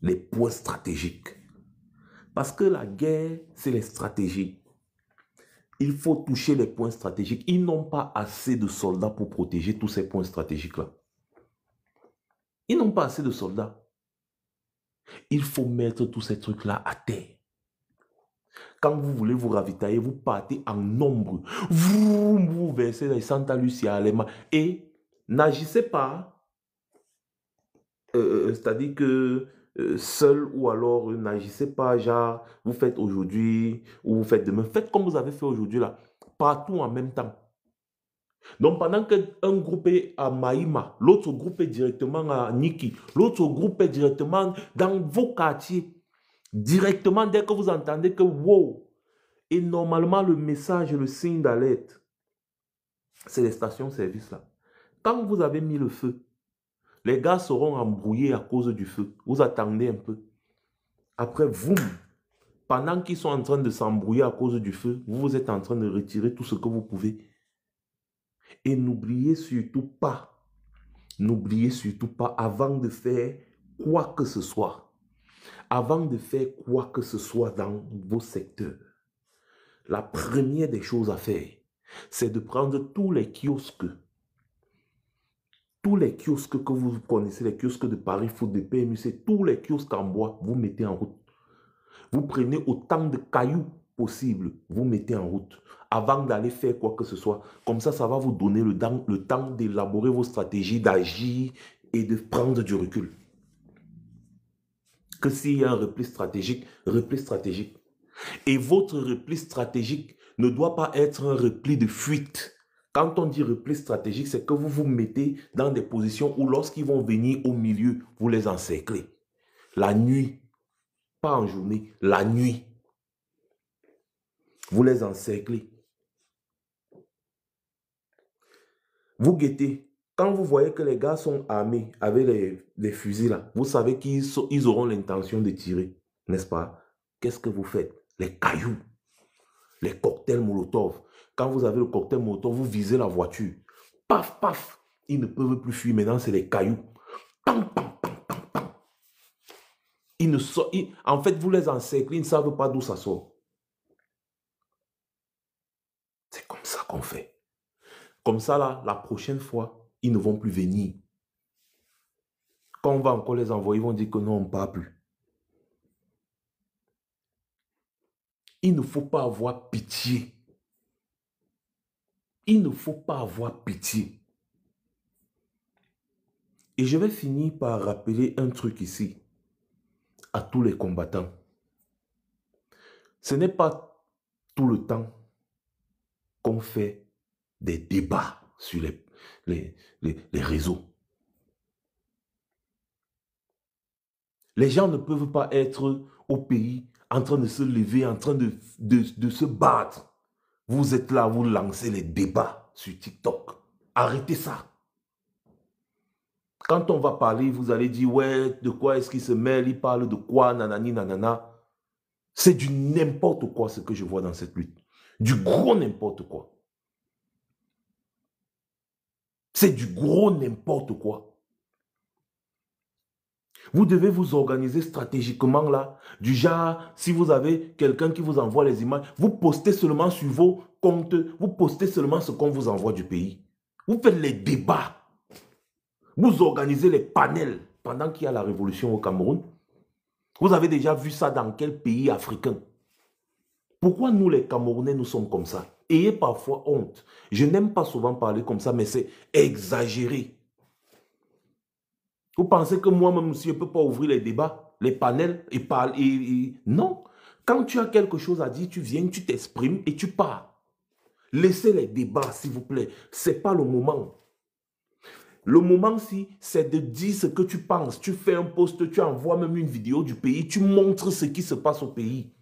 Les points stratégiques. Parce que la guerre, c'est les stratégies. Il faut toucher les points stratégiques. Ils n'ont pas assez de soldats pour protéger tous ces points stratégiques-là. Ils n'ont pas assez de soldats. Il faut mettre tous ces trucs-là à terre. Quand vous voulez vous ravitailler, vous partez en nombre. Vous versez les Santa Lucia, et n'agissez pas. C'est-à-dire que seul ou alors n'agissez pas, genre, vous faites aujourd'hui ou vous faites demain. Faites comme vous avez fait aujourd'hui là, partout en même temps. Donc pendant qu'un groupe est à Maïma, l'autre groupe est directement à Niki, l'autre groupe est directement dans vos quartiers. Directement dès que vous entendez que wow, et normalement le message, le signe d'alerte, c'est les stations-service là. Quand vous avez mis le feu, les gars seront embrouillés à cause du feu. Vous attendez un peu. Après, vous, pendant qu'ils sont en train de s'embrouiller à cause du feu, vous êtes en train de retirer tout ce que vous pouvez. Et n'oubliez surtout pas, avant de faire quoi que ce soit, dans vos secteurs, la première des choses à faire, c'est de prendre tous les kiosques que vous connaissez, les kiosques de Paris Foot, de PMUC, tous les kiosques en bois, vous mettez en route. Vous prenez autant de cailloux possible, vous mettez en route avant d'aller faire quoi que ce soit. Comme ça, ça va vous donner le temps d'élaborer vos stratégies, d'agir et de prendre du recul. Que s'il y a un repli stratégique. Et votre repli stratégique ne doit pas être un repli de fuite. Quand on dit repli stratégique, c'est que vous vous mettez dans des positions où lorsqu'ils vont venir au milieu, vous les encerclez. La nuit, pas en journée, la nuit. Vous les encerclez. Vous guettez. Quand vous voyez que les gars sont armés avec les fusils là, vous savez qu'ils auront l'intention de tirer, n'est-ce pas? Qu'est-ce que vous faites? Les cailloux, les cocktails Molotov. Quand vous avez le cocktail Molotov, vous visez la voiture. Paf, paf. Ils ne peuvent plus fuir. Maintenant, c'est les cailloux. Pam, pam, pam, pam, pam. En fait, vous les encerclez, ils ne savent pas d'où ça sort. C'est comme ça qu'on fait. Comme ça, là, la prochaine fois, ils ne vont plus venir. Quand on va encore les envoyer, ils vont dire que non, on ne part plus. Il ne faut pas avoir pitié. Il ne faut pas avoir pitié. Et je vais finir par rappeler un truc ici à tous les combattants. Ce n'est pas tout le temps qu'on fait des débats sur les réseaux. Les gens ne peuvent pas être au pays en train de se lever, en train de se battre. Vous êtes là, vous lancez les débats sur TikTok. Arrêtez ça. Quand on va parler, vous allez dire, ouais, de quoi est-ce qu'il se mêle, il parle de quoi, nanani, nanana. C'est du n'importe quoi ce que je vois dans cette lutte. Du gros n'importe quoi. C'est du gros n'importe quoi. Vous devez vous organiser stratégiquement là. Du genre, si vous avez quelqu'un qui vous envoie les images, vous postez seulement sur vos comptes, vous postez seulement ce qu'on vous envoie du pays. Vous faites les débats. Vous organisez les panels pendant qu'il y a la révolution au Cameroun. Vous avez déjà vu ça dans quel pays africain? Pourquoi nous les Camerounais, nous sommes comme ça? Ayez parfois honte. Je n'aime pas souvent parler comme ça, mais c'est exagéré. Vous pensez que moi-même, si je ne peux pas ouvrir les débats, les panels, et parler... Non. Quand tu as quelque chose à dire, tu viens, tu t'exprimes et tu pars. Laissez les débats, s'il vous plaît. Ce n'est pas le moment. Le moment, si, c'est de dire ce que tu penses. Tu fais un post, tu envoies même une vidéo du pays, tu montres ce qui se passe au pays.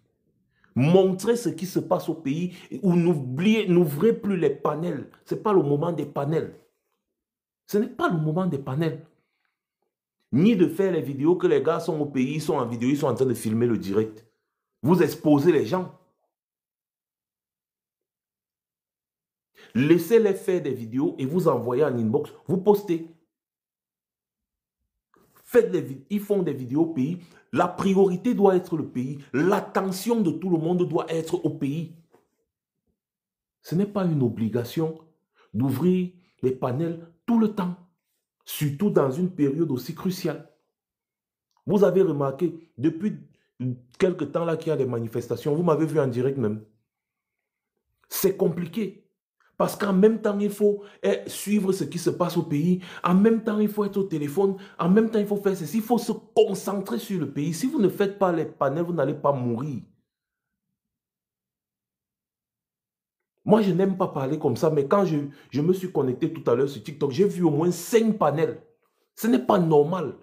Montrez ce qui se passe au pays ou n'ouvrez plus les panels. Ce n'est pas le moment des panels. Ce n'est pas le moment des panels. Ni de faire les vidéos que les gars sont au pays, ils sont en vidéo, ils sont en train de filmer le direct. Vous exposez les gens. Laissez-les faire des vidéos et vous envoyez en inbox, vous postez. Ils font des vidéos au pays. La priorité doit être le pays. L'attention de tout le monde doit être au pays. Ce n'est pas une obligation d'ouvrir les panels tout le temps. Surtout dans une période aussi cruciale. Vous avez remarqué, depuis quelque temps là qu'il y a des manifestations, vous m'avez vu en direct même. C'est compliqué. Parce qu'en même temps, il faut suivre ce qui se passe au pays. En même temps, il faut être au téléphone. En même temps, il faut faire ceci. Il faut se concentrer sur le pays. Si vous ne faites pas les panels, vous n'allez pas mourir. Moi, je n'aime pas parler comme ça, mais quand je me suis connecté tout à l'heure sur TikTok, j'ai vu au moins 5 panels. Ce n'est pas normal.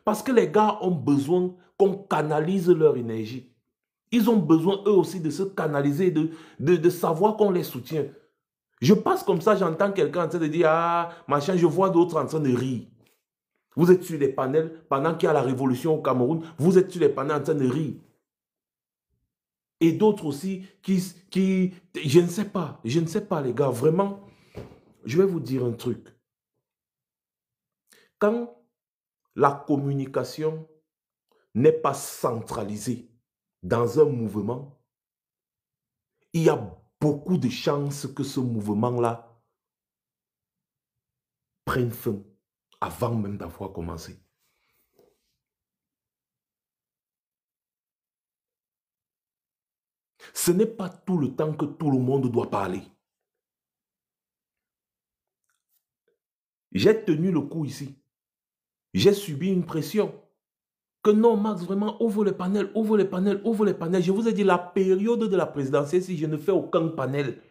Parce que les gars ont besoin qu'on canalise leur énergie. Ils ont besoin eux aussi de se canaliser, de savoir qu'on les soutient. Je passe comme ça, j'entends quelqu'un en train de dire « Ah, machin », je vois d'autres en train de rire. Vous êtes sur les panels, pendant qu'il y a la révolution au Cameroun, vous êtes sur les panels en train de rire. Et d'autres aussi qui je ne sais pas les gars, vraiment, je vais vous dire un truc. Quand la communication n'est pas centralisée dans un mouvement, il y a beaucoup de chances que ce mouvement-là prenne fin avant même d'avoir commencé. Ce n'est pas tout le temps que tout le monde doit parler. J'ai tenu le coup ici. J'ai subi une pression. Que non, Max, vraiment, ouvre les panels, ouvre les panels, ouvre les panels. Je vous ai dit, la période de la présidentielle, si je ne fais aucun panel.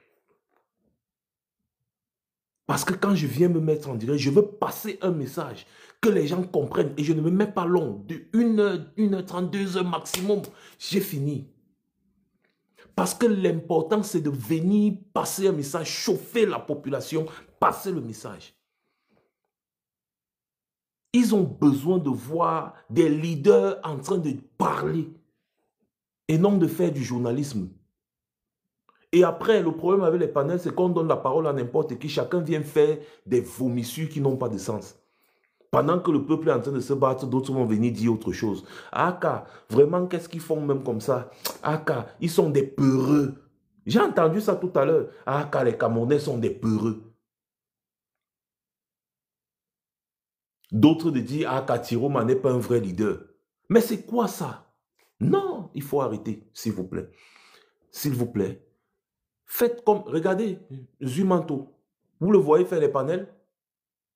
Parce que quand je viens me mettre en direct, je veux passer un message que les gens comprennent. Et je ne me mets pas long. De 1h30, 2h maximum, j'ai fini. Parce que l'important, c'est de venir passer un message, chauffer la population, passer le message. Ils ont besoin de voir des leaders en train de parler et non de faire du journalisme. Et après, le problème avec les panels, c'est qu'on donne la parole à n'importe qui. Chacun vient faire des vomissures qui n'ont pas de sens. Pendant que le peuple est en train de se battre, d'autres vont venir dire autre chose. Aka, vraiment, qu'est-ce qu'ils font même comme ça? Aka, ils sont des peureux. J'ai entendu ça tout à l'heure. Aka, les Camerounais sont des peureux. D'autres de dire, Aka, Tiroma n'est pas un vrai leader. Mais c'est quoi ça? Non, il faut arrêter, s'il vous plaît. s'il vous plaît, faites comme, regardez, Zumanto, vous le voyez faire les panels?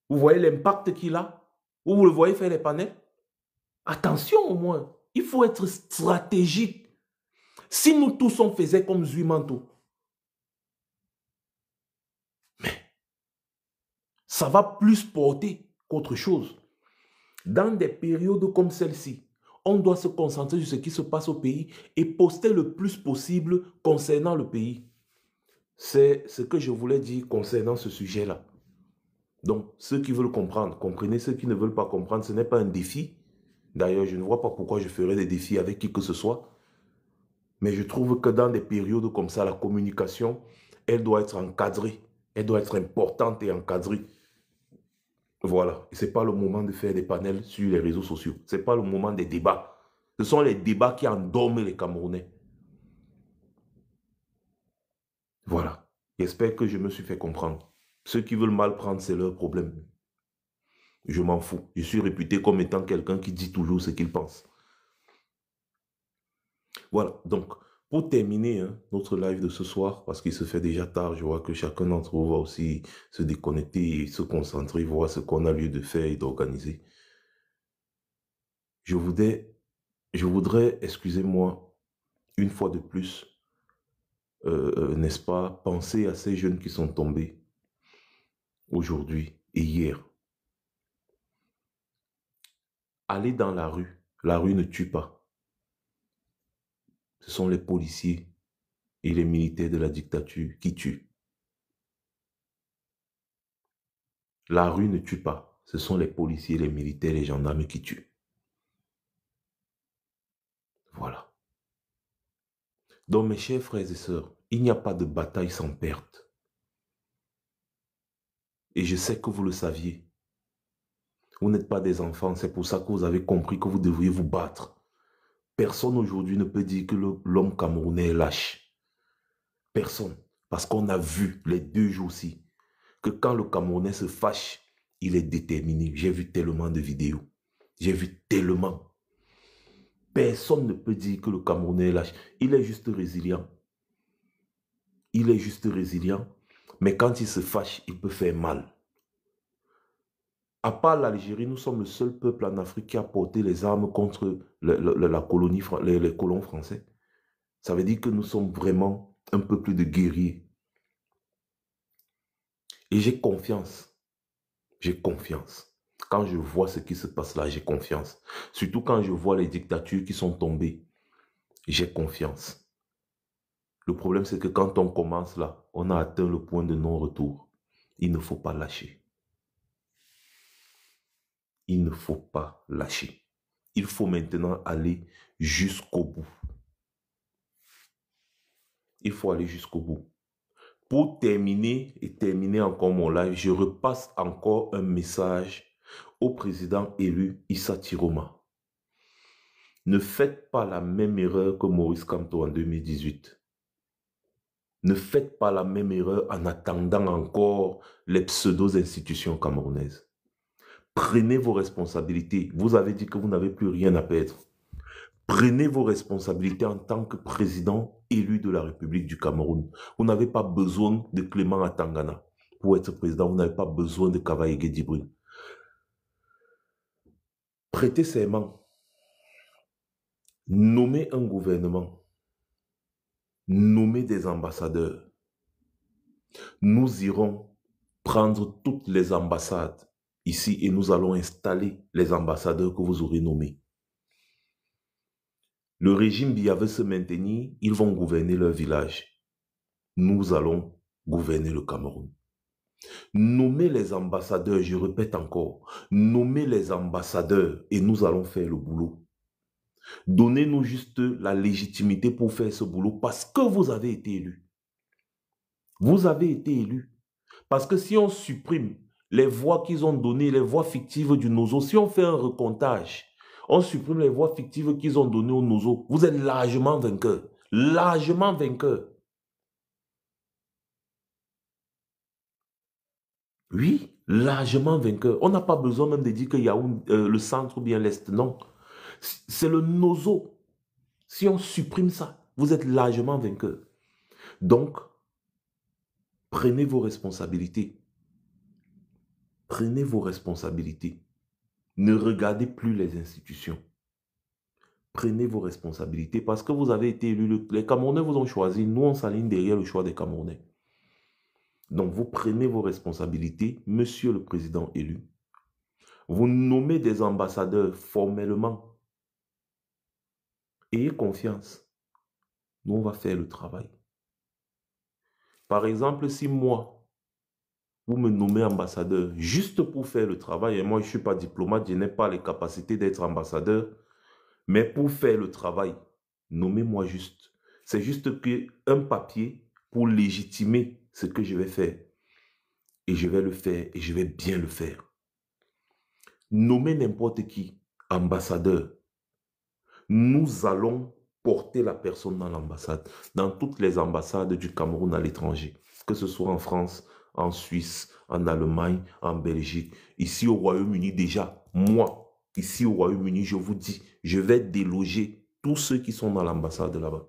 Vous voyez l'impact qu'il a? Vous le voyez faire les panels? Attention au moins, il faut être stratégique. Si nous tous on faisait comme Zumanto, mais ça va plus porter qu'autre chose. Dans des périodes comme celle-ci, on doit se concentrer sur ce qui se passe au pays et poster le plus possible concernant le pays. C'est ce que je voulais dire concernant ce sujet-là. Donc, ceux qui veulent comprendre, comprenez. Ceux qui ne veulent pas comprendre, ce n'est pas un défi. D'ailleurs, je ne vois pas pourquoi je ferais des défis avec qui que ce soit. Mais je trouve que dans des périodes comme ça, la communication, elle doit être encadrée. Elle doit être importante et encadrée. Voilà. Ce n'est pas le moment de faire des panels sur les réseaux sociaux. Ce n'est pas le moment des débats. Ce sont les débats qui endorment les Camerounais. Voilà. J'espère que je me suis fait comprendre. Ceux qui veulent mal prendre, c'est leur problème. Je m'en fous. Je suis réputé comme étant quelqu'un qui dit toujours ce qu'il pense. Voilà. Donc, pour terminer notre live de ce soir, parce qu'il se fait déjà tard, je vois que chacun d'entre vous va aussi se déconnecter et se concentrer, voir ce qu'on a lieu de faire et d'organiser. Je voudrais, excusez-moi, une fois de plus, n'est-ce pas, penser à ces jeunes qui sont tombés aujourd'hui et hier. Aller dans la rue ne tue pas. Ce sont les policiers et les militaires de la dictature qui tuent. La rue ne tue pas. Ce sont les policiers, les militaires, les gendarmes qui tuent. Voilà. Donc mes chers frères et sœurs, il n'y a pas de bataille sans perte. Et je sais que vous le saviez. Vous n'êtes pas des enfants, c'est pour ça que vous avez compris que vous devriez vous battre. Personne aujourd'hui ne peut dire que l'homme camerounais est lâche. Personne. Parce qu'on a vu les 2 jours-ci que quand le Camerounais se fâche, il est déterminé. J'ai vu tellement de vidéos. J'ai vu tellement. Personne ne peut dire que le Camerounais est lâche. Il est juste résilient. Il est juste résilient. Mais quand il se fâche, il peut faire mal. À part l'Algérie, nous sommes le seul peuple en Afrique qui a porté les armes contre la colonie, les colons français. Ça veut dire que nous sommes vraiment un peu plus de guerriers. Et j'ai confiance. J'ai confiance. Quand je vois ce qui se passe là, j'ai confiance. Surtout quand je vois les dictatures qui sont tombées, j'ai confiance. Le problème, c'est que quand on commence là, on a atteint le point de non-retour. Il ne faut pas lâcher. Il ne faut pas lâcher. Il faut maintenant aller jusqu'au bout. Il faut aller jusqu'au bout. Pour terminer et terminer encore mon live, je repasse encore un message au président élu Issa Tiroma. Ne faites pas la même erreur que Maurice Kamto en 2018. Ne faites pas la même erreur en attendant encore les pseudo-institutions camerounaises. Prenez vos responsabilités. Vous avez dit que vous n'avez plus rien à perdre. Prenez vos responsabilités en tant que président élu de la République du Cameroun. Vous n'avez pas besoin de Clément Atangana pour être président. Vous n'avez pas besoin de Kavaye Djibril. Prêtez serment. Nommez un gouvernement. Nommez des ambassadeurs. Nous irons prendre toutes les ambassades ici et nous allons installer les ambassadeurs que vous aurez nommés. Le régime Biya veut se maintenir, ils vont gouverner leur village. Nous allons gouverner le Cameroun. Nommez les ambassadeurs, je répète encore, nommez les ambassadeurs et nous allons faire le boulot. Donnez-nous juste la légitimité pour faire ce boulot parce que vous avez été élus. Vous avez été élus. Parce que si on supprime les voix qu'ils ont données, les voix fictives du Nozo, si on fait un recomptage, on supprime les voix fictives qu'ils ont données au Nozo, vous êtes largement vainqueur. Largement vainqueur. Oui, largement vainqueur. On n'a pas besoin même de dire qu'il y a le centre ou bien l'Est. Non. C'est le Nozo. Si on supprime ça, vous êtes largement vainqueur. Donc, prenez vos responsabilités. Prenez vos responsabilités. Ne regardez plus les institutions. Prenez vos responsabilités parce que vous avez été élu. Les Camerounais vous ont choisi. Nous, on s'aligne derrière le choix des Camerounais. Donc, vous prenez vos responsabilités, monsieur le président élu. Vous nommez des ambassadeurs formellement. Ayez confiance. Nous, on va faire le travail. Par exemple, si moi, vous me nommez ambassadeur juste pour faire le travail, et moi, je ne suis pas diplomate, je n'ai pas les capacités d'être ambassadeur, mais pour faire le travail, nommez-moi juste. C'est juste un papier pour légitimer ce que je vais faire. Et je vais le faire, et je vais bien le faire. Nommez n'importe qui ambassadeur. Nous allons porter la personne dans l'ambassade, dans toutes les ambassades du Cameroun à l'étranger, que ce soit en France, en Suisse, en Allemagne, en Belgique, ici au Royaume-Uni déjà. Moi, ici au Royaume-Uni, je vous dis, je vais déloger tous ceux qui sont dans l'ambassade là-bas.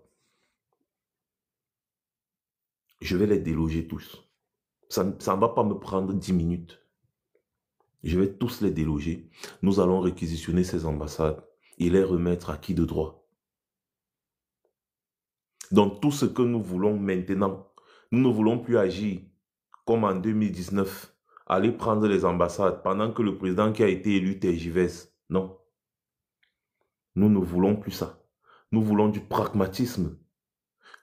Je vais les déloger tous. Ça ne va pas me prendre 10 minutes. Je vais tous les déloger. Nous allons réquisitionner ces ambassades et les remettre à qui de droit. Donc tout ce que nous voulons maintenant, nous ne voulons plus agir comme en 2019, aller prendre les ambassades pendant que le président qui a été élu tergiverse. Non. Nous ne voulons plus ça. Nous voulons du pragmatisme.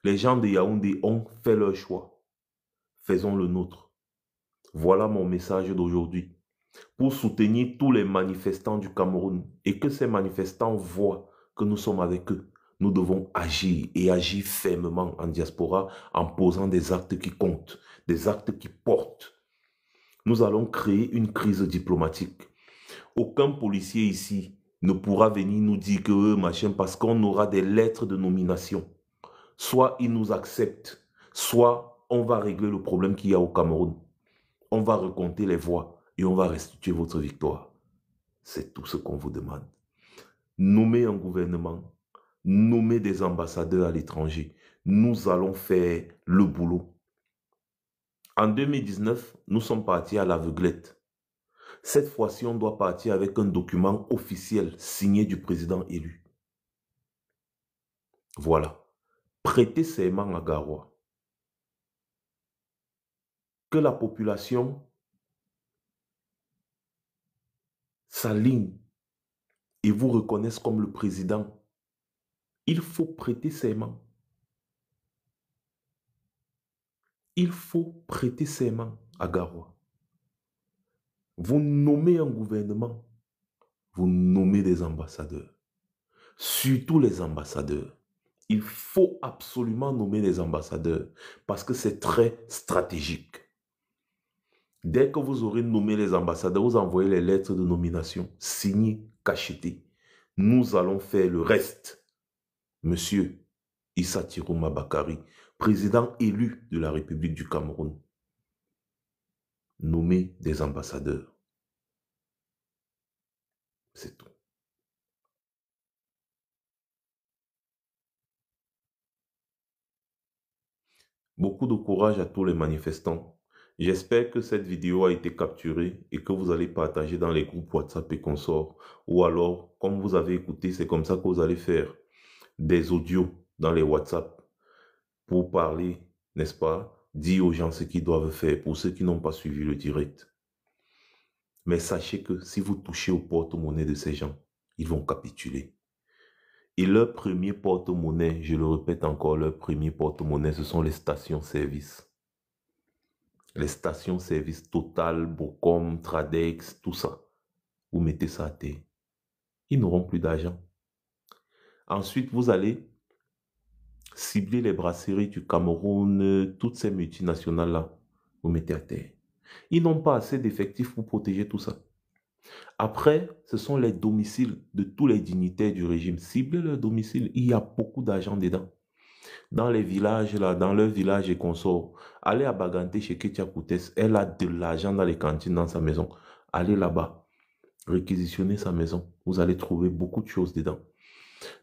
Les gens de Yaoundé ont fait leur choix. Faisons le nôtre. Voilà mon message d'aujourd'hui. Pour soutenir tous les manifestants du Cameroun et que ces manifestants voient que nous sommes avec eux, nous devons agir et agir fermement en diaspora en posant des actes qui comptent, des actes qui portent. Nous allons créer une crise diplomatique. Aucun policier ici ne pourra venir nous dire que machin parce qu'on aura des lettres de nomination. Soit ils nous acceptent, soit on va régler le problème qu'il y a au Cameroun. On va recompter les voix et on va restituer votre victoire. C'est tout ce qu'on vous demande. Nommez un gouvernement, nommez des ambassadeurs à l'étranger. Nous allons faire le boulot. En 2019, nous sommes partis à l'aveuglette. Cette fois-ci, on doit partir avec un document officiel signé du président élu. Voilà. Prêtez serment à Garoua. Que la population s'aligne et vous reconnaisse comme le président. Il faut prêter serment. Il faut prêter serment à Garoua. Vous nommez un gouvernement, vous nommez des ambassadeurs. Surtout les ambassadeurs. Il faut absolument nommer les ambassadeurs parce que c'est très stratégique. Dès que vous aurez nommé les ambassadeurs, vous envoyez les lettres de nomination signées, cachetées. Nous allons faire le reste. Monsieur Issa Tirouma Bakari, président élu de la République du Cameroun, nommez des ambassadeurs. C'est tout. Beaucoup de courage à tous les manifestants. J'espère que cette vidéo a été capturée et que vous allez partager dans les groupes WhatsApp et consorts. Ou alors, comme vous avez écouté, c'est comme ça que vous allez faire des audios dans les WhatsApp pour parler, n'est-ce pas, dire aux gens ce qu'ils doivent faire pour ceux qui n'ont pas suivi le direct. Mais sachez que si vous touchez au porte-monnaie de ces gens, ils vont capituler. Et leur premier porte-monnaie, je le répète encore, leur premier porte-monnaie, ce sont les stations-service. Les stations-service Total, Bocom, Tradex, tout ça. Vous mettez ça à terre. Ils n'auront plus d'argent. Ensuite, vous allez cibler les brasseries du Cameroun, toutes ces multinationales-là. Vous mettez à terre. Ils n'ont pas assez d'effectifs pour protéger tout ça. Après, ce sont les domiciles de tous les dignitaires du régime. Ciblez leur domicile. Il y a beaucoup d'argent dedans. Dans les villages, là, dans leurs villages et consorts, allez à Baganté chez Ketia Koutes. Elle a de l'argent dans les cantines dans sa maison. Allez là-bas. Réquisitionnez sa maison. Vous allez trouver beaucoup de choses dedans.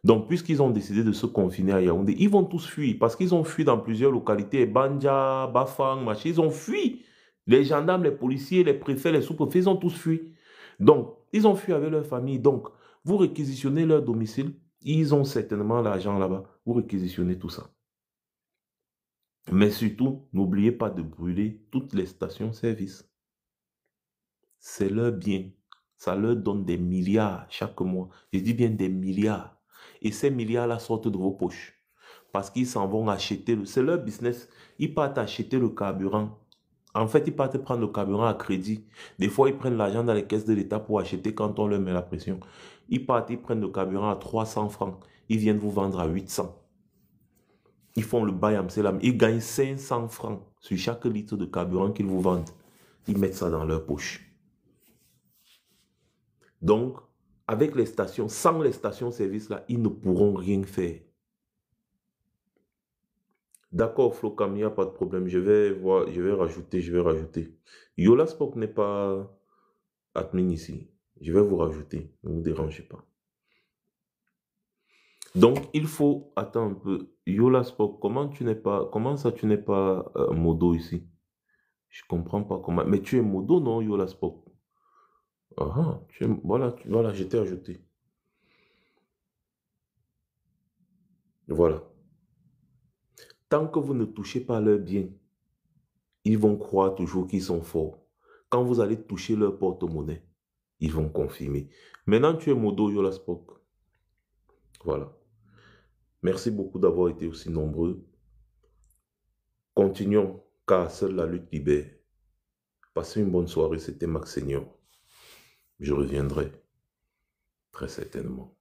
Donc, puisqu'ils ont décidé de se confiner à Yaoundé, ils vont tous fuir parce qu'ils ont fui dans plusieurs localités, Banja, Bafang, machin, ils ont fui. Les gendarmes, les policiers, les préfets, les sous-préfets, ils ont tous fui. Donc, ils ont fui avec leur famille. Donc, vous réquisitionnez leur domicile, ils ont certainement l'argent là-bas. Vous réquisitionnez tout ça. Mais surtout, n'oubliez pas de brûler toutes les stations-service. C'est leur bien. Ça leur donne des milliards chaque mois. Je dis bien des milliards. Et ces milliards-là sortent de vos poches. Parce qu'ils s'en vont acheter. C'est leur business. Ils partent acheter le carburant. En fait, ils partent prendre le carburant à crédit. Des fois, ils prennent l'argent dans les caisses de l'État pour acheter quand on leur met la pression. Ils partent, ils prennent le carburant à 300 francs. Ils viennent vous vendre à 800. Ils font le bail Amselam. Ils gagnent 500 francs sur chaque litre de carburant qu'ils vous vendent. Ils mettent ça dans leur poche. Donc, avec les stations, sans les stations-service là, ils ne pourront rien faire. D'accord, Flo Camilla, pas de problème. Je vais rajouter. Yola Spock n'est pas admin ici. Je vais vous rajouter. Ne vous dérangez pas. Donc, il faut... Attends un peu. Yola Spock, comment ça tu n'es pas modo ici? Je comprends pas comment... Mais tu es modo, non, Yola Spock? Ah, voilà, je t'ai ajouté. Voilà. Tant que vous ne touchez pas leurs biens, ils vont croire toujours qu'ils sont forts. Quand vous allez toucher leur porte-monnaie, ils vont confirmer. Maintenant, tu es modo Yola Spock. Voilà. Merci beaucoup d'avoir été aussi nombreux. Continuons, car seule la lutte libère. Passez une bonne soirée, c'était Max Senior. Je reviendrai, très certainement.